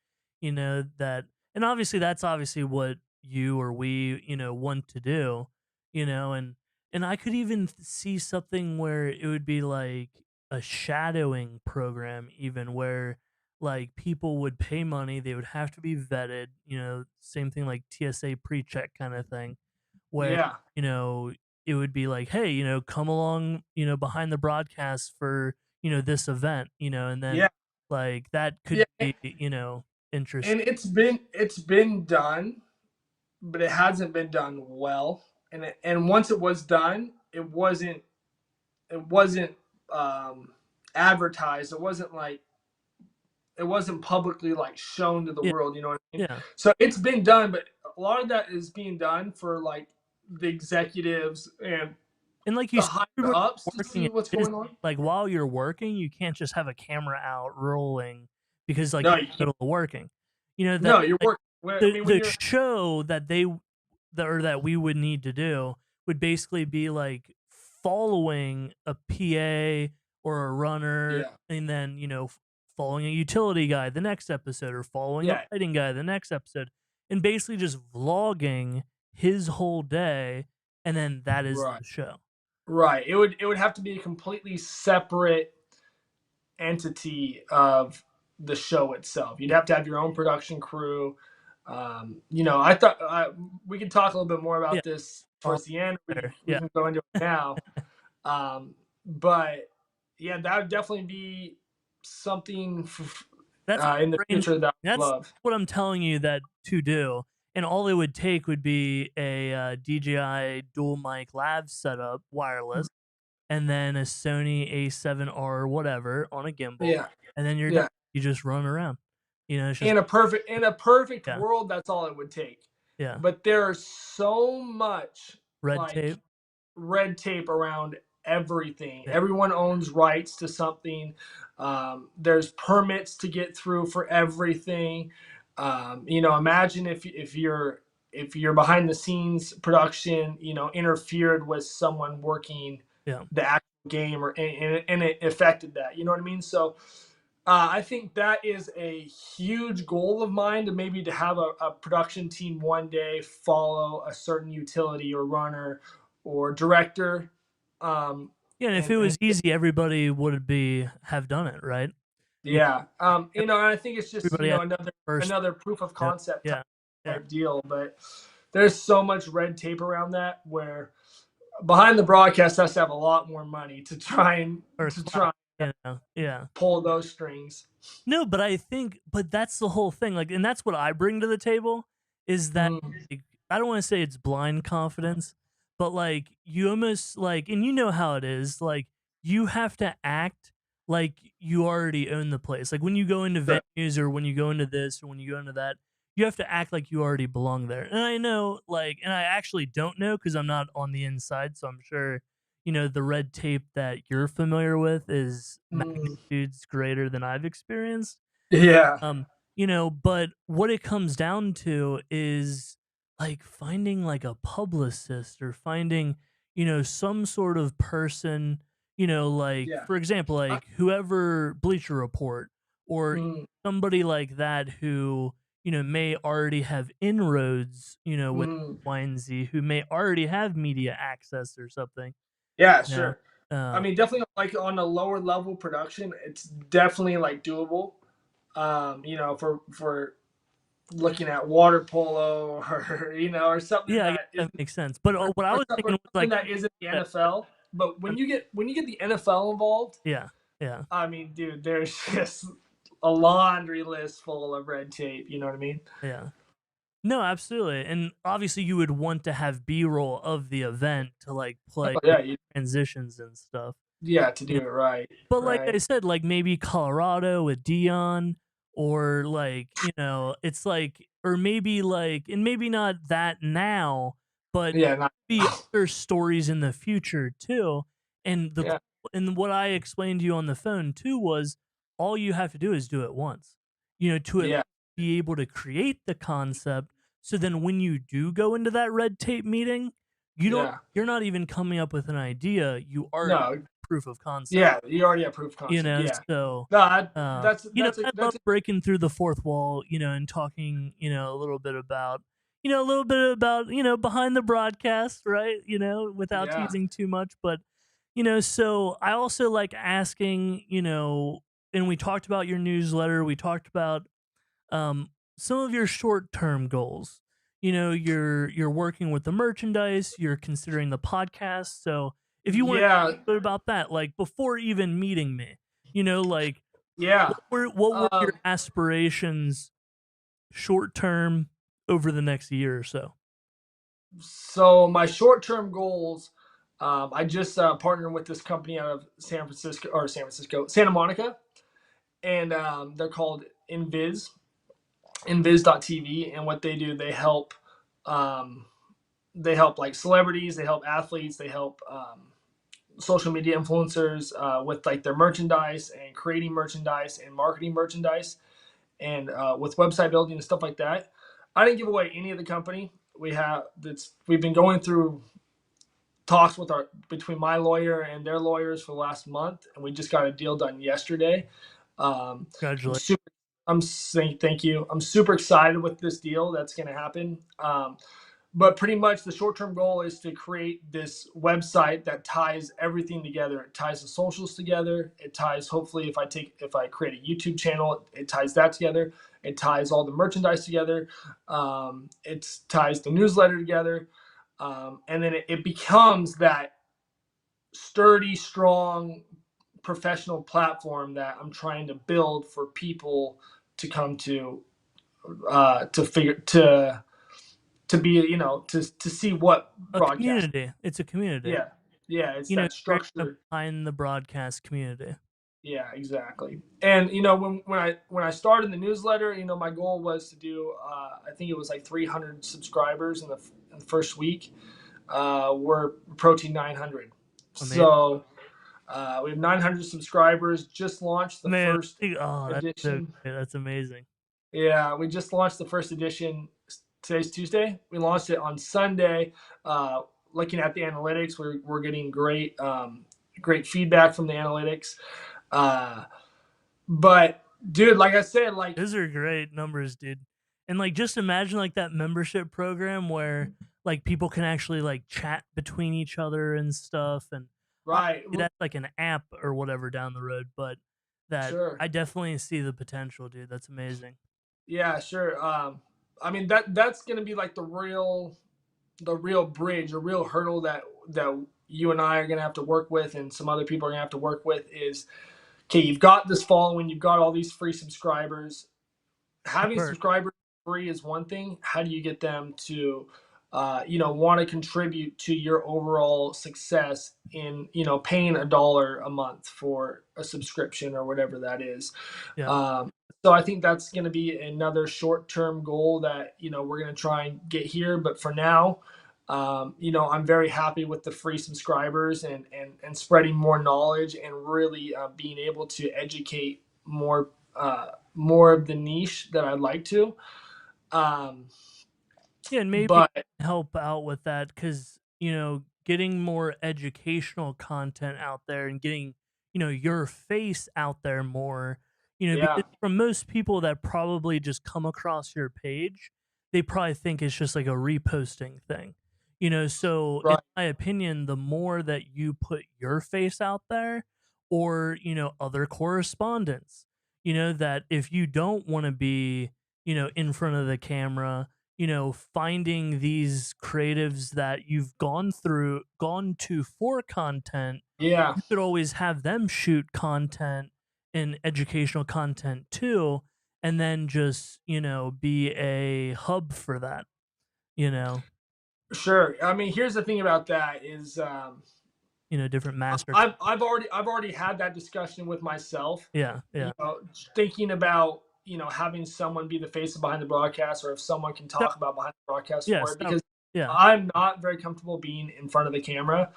that. And obviously, that's obviously what you or we want to do. And I could even see something where it would be like a shadowing program, even where like people would pay money, they would have to be vetted. Same thing like TSA pre-check kind of thing, where yeah, you know it would be like, hey, come along, behind the broadcast for, this event, and then yeah, like that could yeah. be, interesting. And it's been done, but it hasn't been done well. And once it was done, it wasn't um, advertised. It wasn't publicly like shown to the Yeah, world. You know what I mean? yeah. So it's been done, but a lot of that is being done for like the executives and And like you the said, higher everybody's ups to working see at what's this. going on. Like while you're working, you can't just have a camera out rolling because like No, you're you in the can't. middle of working. That No, you're like working. I the mean, when the you're show that we would need to do would basically be like following a PA or a runner, yeah, and then following a utility guy the next episode, or following a yeah, lighting guy the next episode, and basically just vlogging his whole day, and then that is right, the show. right. It would have to be a completely separate entity of the show itself. You'd have to have your own production crew. I thought we could talk a little bit more Yeah, about this all towards the end. We there. we Yeah, can go into it now, but yeah, that would definitely be something that's in the brain. future that I That's love. what I'm telling you that to do. And all it would take would be a DJI dual mic lav setup, wireless, and then a Sony A7R whatever on a gimbal, Yeah, and then you're done. yeah. You just run around. It's just In a perfect yeah, world, that's all it would take. yeah, But there's so much red like tape. red tape around everything. Yeah, Everyone owns rights to something. There's permits to get through for everything. Imagine if you're behind the scenes production, interfered with someone working yeah, the actual game, and it affected that. You know what I mean? So I think that is a huge goal of mine, to have a production team one day follow a certain utility or runner or director. Um, yeah. And if and, it and was easy, everybody would be have done it, right? You yeah, know, and I think it's just everybody has first. another proof of concept Yeah, yeah. type deal. But there's so much red tape around that where behind the broadcast has to have a lot more money to try and Or to cloud. try and Yeah. pull those strings. No, but I think, but that's the whole thing. Like, and that's what I bring to the table is that Mm, like, I don't want to say it's blind confidence, but like you almost like, and you know how it is. Like, you have to act like you already own the place. Like when you go into sure. venues, or when you go into this, or when you go into that, you have to act like you already belong there. And I know, like, and I actually don't know because I'm not on the inside, so I'm sure the red tape that you're familiar with is Mm, magnitudes greater than I've experienced. yeah. But what it comes down to is like finding like a publicist or finding, some sort of person, like Yeah. for example, I, like whoever Bleacher Report or mm, somebody like that who, may already have inroads, with mm, Y and Z, who may already have media access or something, yeah, you know. sure. I Uh, mean, definitely like on a lower level production, it's definitely like doable. For looking at water polo or or something yeah, I guess that that isn't makes sense. But what I or, was or thinking was something like that isn't the that, NFL. But when you get the NFL involved, yeah, yeah. I mean, dude, there's just a laundry list full of red tape. You know what I mean? Yeah. No, absolutely. And obviously you would want to have B-roll of the event to like Oh play with yeah, transitions and stuff. yeah, to You do know? it right, But like I right. said, like maybe Colorado with Dion or like, it's like or maybe like and maybe not that now, but Yeah, not, be other stories in the future too. And yeah, and what I explained to you on the phone too was all you have to do is do it once. To at least yeah, be able to create the concept so then when you do go into that red tape meeting, yeah. you're not even coming up with an idea, you already No, proof of concept. yeah, you already have proof of concept. Yeah, So, no, that's I love that's breaking through the fourth wall, and talking, a little bit about, behind the broadcast, right? Without yeah, teasing too much. But, so I also like asking, and we talked about your newsletter, we talked about some of your short-term goals. You're working with the merchandise, you're considering the podcast. So if you want to yeah, talk a bit about that, like before even meeting me, like yeah. what were your Um, aspirations short term over the next year or so? so my short-term goals, I just partnered with this company out of Santa Monica, and they're called Invis.tv, and what they do, um, they help like celebrities, they help athletes, they help social media influencers with like their merchandise and creating merchandise and marketing merchandise and with website building and stuff like that. I didn't give away any of the company. We've been going through talks with our between my lawyer and their lawyers for the last month, and we just got a deal done yesterday. I'm Congratulations. super. I'm saying thank you. I'm super excited with this deal that's going to happen. But pretty much the short-term goal is to create this website that ties everything together. It ties the socials together. It ties, hopefully, if I create a YouTube channel, it ties that together. It ties all the merchandise together. It ties the newsletter together, and then it becomes that sturdy, strong, professional platform that I'm trying to build for people to come to figure to be to see what A broadcast. community. It's a community. Yeah, yeah, it's You know, that creating a structure. behind the broadcast community. Yeah, exactly. And when I started the newsletter, my goal was to do I think it was like 300 subscribers in the first week. We're approaching 900. Amazing. So we have 900 subscribers. Just launched the Man, first oh, that's so edition. great. That's amazing. Yeah, we just launched the first edition. Today's Tuesday. We launched it on Sunday. Uh, Looking at the analytics, we're getting great feedback from the analytics. Uh, but dude, like I said, like Those are great numbers, dude. And like just imagine like that membership program where like people can actually like chat between each other and stuff and right, obviously that's like an app or whatever down the road, but that sure, I definitely see the potential, dude. That's amazing. yeah, sure. I mean that's gonna be like the real bridge, the real hurdle that you and I are gonna have to work with, and some other people are gonna have to work with is okay. You've got this following, you've got all these free subscribers. Having Sure. subscribers free is one thing. How do you get them to, want to contribute to your overall success in, paying $1 a month for a subscription or whatever that is? Yeah. Um, so I think that's going to be another short-term goal that we're going to try and get here. But for now, I'm very happy with the free subscribers and spreading more knowledge and really being able to educate more of the niche that I'd like to. Um, Yeah, and maybe but help out with that because, getting more educational content out there and getting, your face out there more, yeah, because from most people that probably just come across your page, they probably think it's just like a reposting thing. So in right, my opinion, the more that you put your face out there or, other correspondence, that if you don't want to be, in front of the camera, finding these creatives that you've gone to for content, yeah. you could always have them shoot content and educational content too, and then just, be a hub for that, you know, Sure. I mean, here's the thing about that is different master. I've already had that discussion with myself. Yeah, You yeah. know, thinking about having someone be the face of behind the broadcast, or if someone can So- talk about behind the broadcast yeah, for it, so, because yeah, I'm not very comfortable being in front of the camera,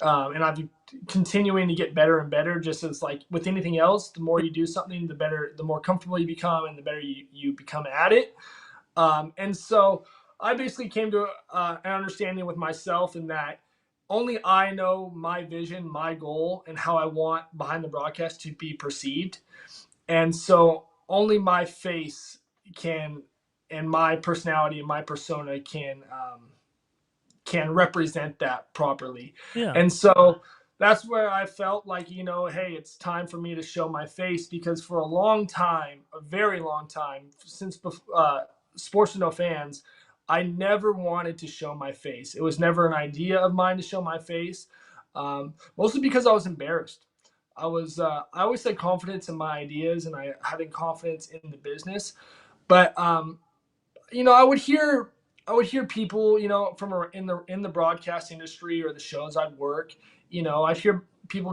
and I've been continuing to get better and better. Just as like with anything else, the more you do something, the better, the more comfortable you become, and the better you become at it. And so I basically came to an understanding with myself in that only I know my vision, my goal, and how I want behind the broadcast to be perceived. And so only my face can, and my personality and my persona can represent that properly. yeah, And so that's where I felt like, hey, it's time for me to show my face, because for a long time, a very long time, since Sports to No Fans, I never wanted to show my face. It was never an idea of mine to show my face, mostly because I was embarrassed. I always had confidence in my ideas, and I had confidence in the business, but I would hear people, from in the broadcast industry or the shows I'd work. I'd hear people,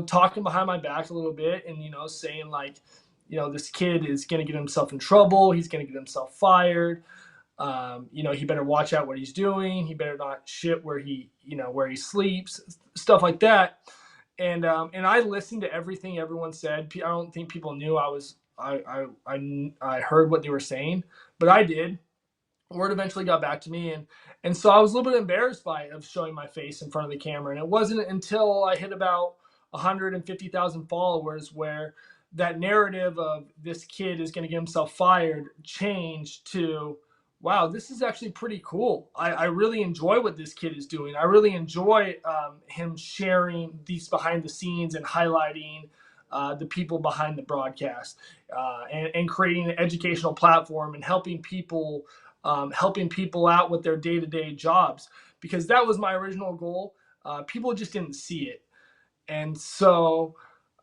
talking behind my back a little bit, and saying like, this kid is gonna get himself in trouble. He's gonna get himself fired. He better watch out what he's doing. He better not shit where he sleeps, stuff like that. And I listened to everything everyone said. I don't think people knew I was. I heard what they were saying, but I did. Word eventually got back to me, and so I was a little bit embarrassed by it, of showing my face in front of the camera. And it wasn't until I hit about 150,000 followers where that narrative of this kid is going to get himself fired changed to, wow, this is actually pretty cool. I really enjoy what this kid is doing. I really enjoy him sharing these behind the scenes and highlighting the people behind the broadcast, and creating an educational platform and helping people out with their day-to-day jobs, because that was my original goal. People just didn't see it. And so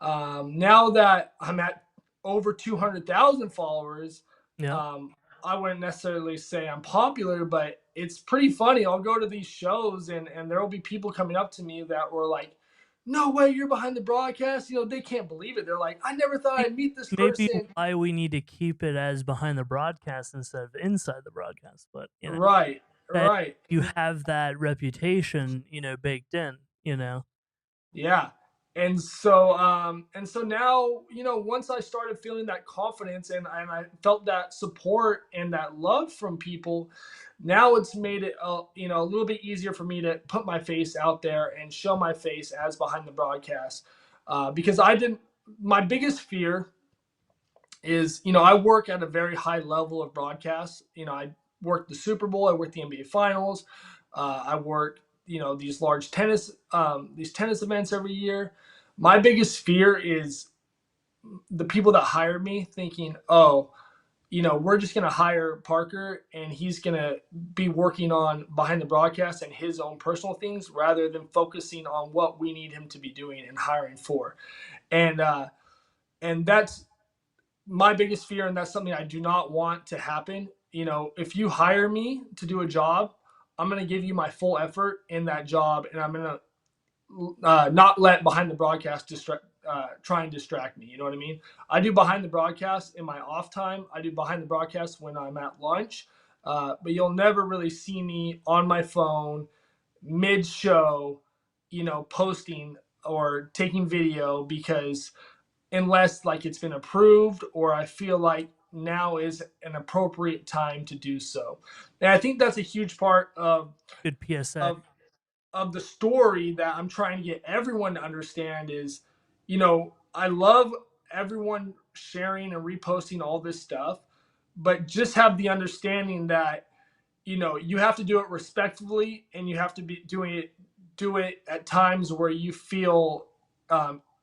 now that I'm at over 200,000 followers, yeah. um, I wouldn't necessarily say I'm popular, but it's pretty funny. I'll go to these shows, and there will be people coming up to me that were like, no way, you're behind the broadcast. They can't believe it. They're like, I never thought I'd meet this Maybe person. why we need to keep it as behind the broadcast instead of inside the broadcast, but Right, that right. you have that reputation, baked in, Yeah. And so now, once I started feeling that confidence, and I felt that support and that love from people, now it's made it a little bit easier for me to put my face out there and show my face as behind the broadcast. Because I didn't my biggest fear is, I work at a very high level of broadcast. I work the Super Bowl, I work the NBA Finals, I work, these tennis events every year. My biggest fear is the people that hired me thinking, oh, we're just gonna hire Parker, and he's gonna be working on behind the broadcast and his own personal things, rather than focusing on what we need him to be doing and hiring for. And that's my biggest fear, and that's something I do not want to happen. If you hire me to do a job, I'm going to give you my full effort in that job, and I'm going to not let behind the broadcast try and distract me. You know what I mean? I do behind the broadcast in my off time. I do behind the broadcast when I'm at lunch, but you'll never really see me on my phone mid-show, posting or taking video, because unless like it's been approved or I feel like now is an appropriate time to do so. And I think that's a huge part Good PSA. of of the story that I'm trying to get everyone to understand is, I love everyone sharing and reposting all this stuff, but just have the understanding that, you have to do it respectfully and you have to be do it at times where you feel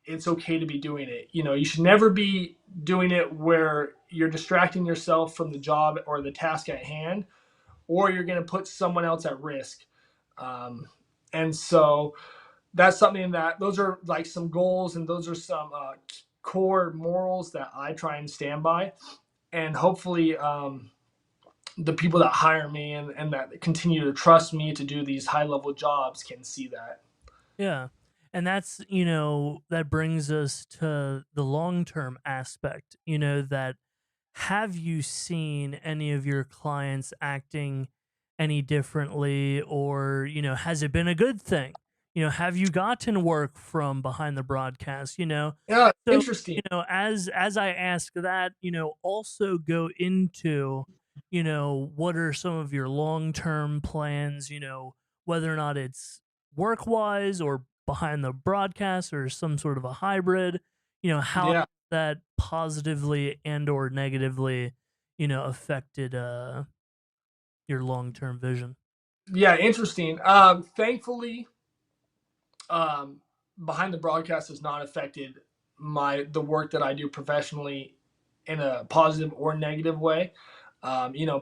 it's okay to be doing it. You should never be doing it where you're distracting yourself from the job or the task at hand, or you're going to put someone else at risk. Um, and so that's something that those are like some goals, and those are some core morals that I try and stand by. And hopefully, the people that hire me and that continue to trust me to do these high level jobs can see that. Yeah. And that's, that brings us to the long term aspect, that have you seen any of your clients acting any differently, or, has it been a good thing? Have you gotten work from behind the broadcast, Yeah, So, interesting. as I ask that, also go into, what are some of your long-term plans, whether or not it's work-wise or behind the broadcast or some sort of a hybrid, how Yeah, that positively and or negatively, affected your long-term vision. yeah, interesting. Thankfully, um, behind the broadcast has not affected the work that I do professionally in a positive or negative way.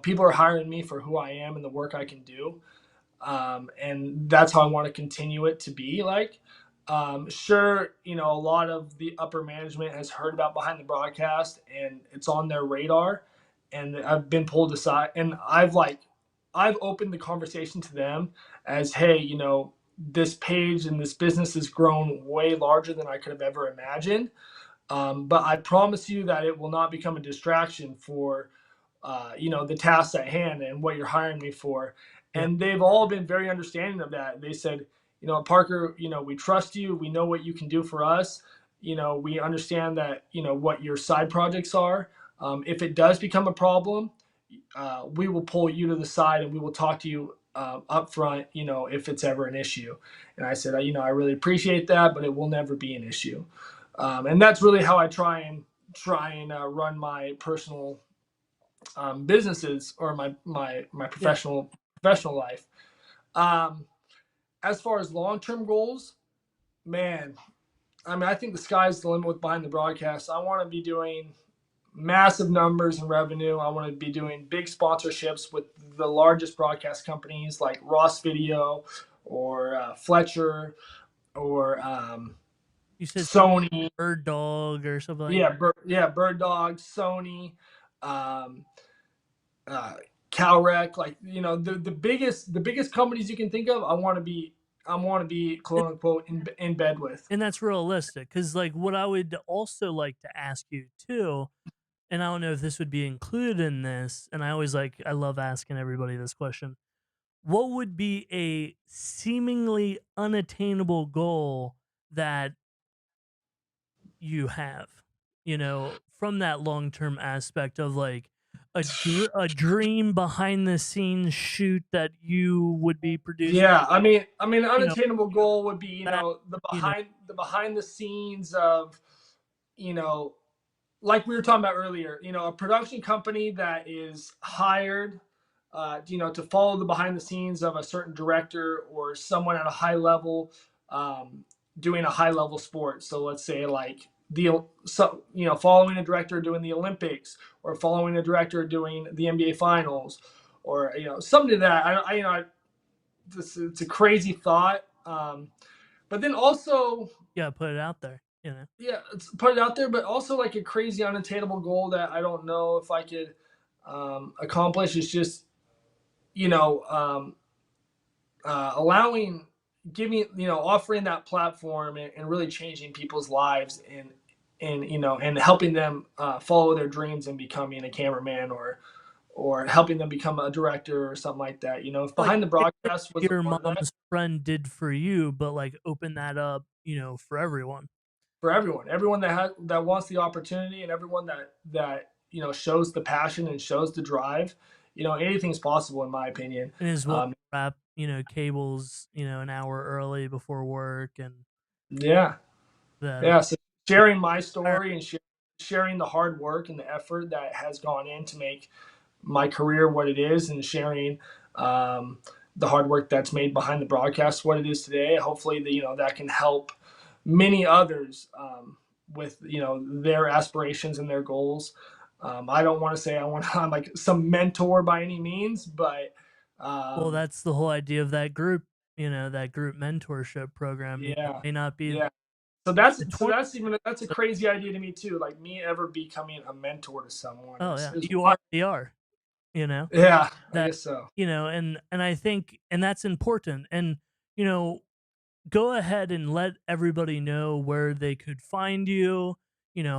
People are hiring me for who I am and the work I can do, and that's how I want to continue it to be. Like, sure, a lot of the upper management has heard about behind the broadcast, and it's on their radar, and I've been pulled aside, and I've opened the conversation to them as, hey, this page and this business has grown way larger than I could have ever imagined. But I promise you that it will not become a distraction for, the tasks at hand and what you're hiring me for. Yeah. And they've all been very understanding of that. They said, Parker, we trust you. We know what you can do for us. We understand that, what your side projects are. If it does become a problem, we will pull you to the side and we will talk to you up front, if it's ever an issue. And I said, I really appreciate that, but it will never be an issue. And that's really how I try and run my personal businesses, or my Yeah. professional life. Um, as far as long term goals, man, I mean, I think the sky's the limit with behind the broadcast. I want to be doing massive numbers in revenue. I want to be doing big sponsorships with the largest broadcast companies like Ross Video or Fletcher or You said something Sony. bird dog or something like. Yeah, Bird Dog, Sony, um, uh, Calrec. Like, the biggest companies you can think of. I want to be quote unquote in bed with. And that's realistic, because like what I would also like to ask you too, and I don't know if this would be included in this, and I love asking everybody this question. What would be a seemingly unattainable goal that you have, from that long-term aspect of like a dream behind the scenes shoot that you would be producing, Yeah, an you know, unattainable goal would be, that, the you know, behind the scenes of, you know, like we were talking about earlier, a production company that is hired, to follow the behind the scenes of a certain director or someone at a high level, um, doing a high level sport. So let's say like following a director doing the Olympics, or following a director doing the NBA Finals, or something to that. It's a crazy thought, but then also, yeah, put it out there. yeah, it's put it out there, but also like a crazy unattainable goal that I don't know if I could accomplish is just, you know um, allowing, giving, offering that platform, and really changing people's lives, and helping them follow their dreams and becoming a cameraman, or helping them become a director or something like that. If Like behind the broadcast was a your part of that. mom's friend did for you, but like open that up, for everyone. for everyone that wants the opportunity, and everyone that shows the passion and shows the drive. Anything's possible in my opinion. And as well, wrap cables an hour early before work, and Yeah, the yeah. So sharing my story and sharing the hard work and the effort that has gone in to make my career what it is, and sharing um, the hard work that's made behind the broadcast what it is today. Hopefully, that can help many others with their aspirations and their goals. I don't want to say I'm like some mentor by any means, but well, um, that's the whole idea of that group, that group mentorship program. It yeah, may not be yeah. So that's the so 20. that's a crazy idea to me too. Like me ever becoming a mentor to someone Oh is yeah, is you wild. already are. You know Yeah, I that guess so. and I think that's important. And you know, go ahead and let everybody know where they could find you,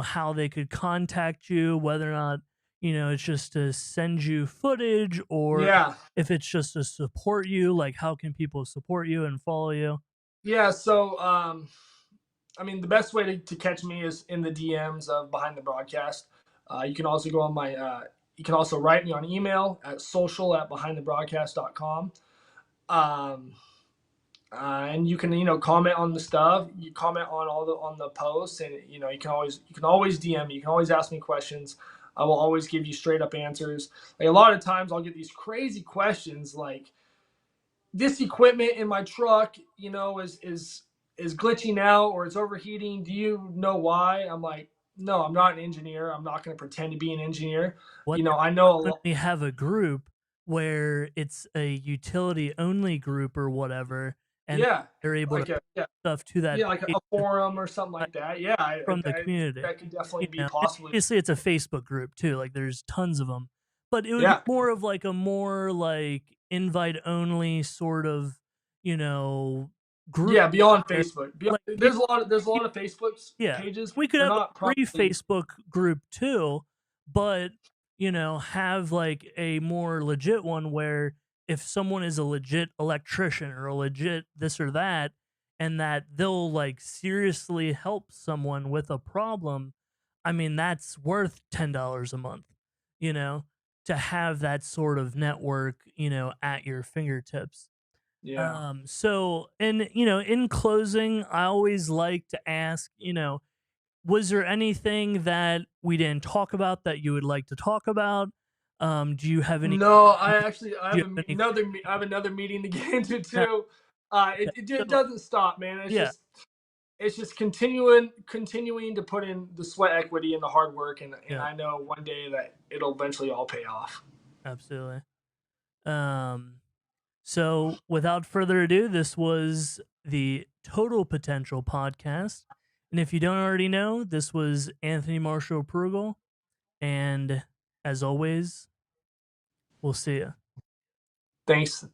how they could contact you, whether or not, it's just to send you footage, or Yeah, if it's just to support you, like how can people support you and follow you? yeah. So I mean, the best way to catch me is in the DMs of Behind the Broadcast. You can also go on my, you can also write me on email at social@behindthebroadcast.com. Um, and you can, comment on the stuff. You comment on on the posts, and you can always DM me. You can always ask me questions. I will always give you straight up answers. Like a lot of times, I'll get these crazy questions like, this equipment in my truck, is glitching out or it's overheating. Do you know why? I'm like, no, I'm not an engineer. I'm not going to pretend to be an engineer. What I know a when lot. we have a group where it's a utility only group or whatever, and Yeah, they're able to like a yeah, stuff to that yeah, like page a forum or something like that. Yeah, from the community. that could definitely be And possibly. obviously it's a Facebook group too, like there's tons of them. But it would be Yeah, more of like a more like invite only sort of, you know, group yeah, beyond where Facebook. like There's a lot of Facebook yeah, pages. we could They're have a not free probably. Facebook group too, but have like a more legit one where if someone is a legit electrician or a legit this or that, and that they'll like seriously help someone with a problem, I mean, that's worth $10 a month, you know, to have that sort of network, at your fingertips. Yeah. So, and in closing, I always like to ask, was there anything that we didn't talk about that you would like to talk about? Do you have any No, do you have any I have another meeting to get into no, too. yeah, It so doesn't stop, man. yeah, It's just continuing to put in the sweat equity and the hard work, and yeah, I know one day that it'll eventually all pay off. absolutely. Um, so without further ado, this was the Total Potential podcast. And if you don't already know, this was Anthony Marshall Prugel. And as always, we'll see you. Thanks.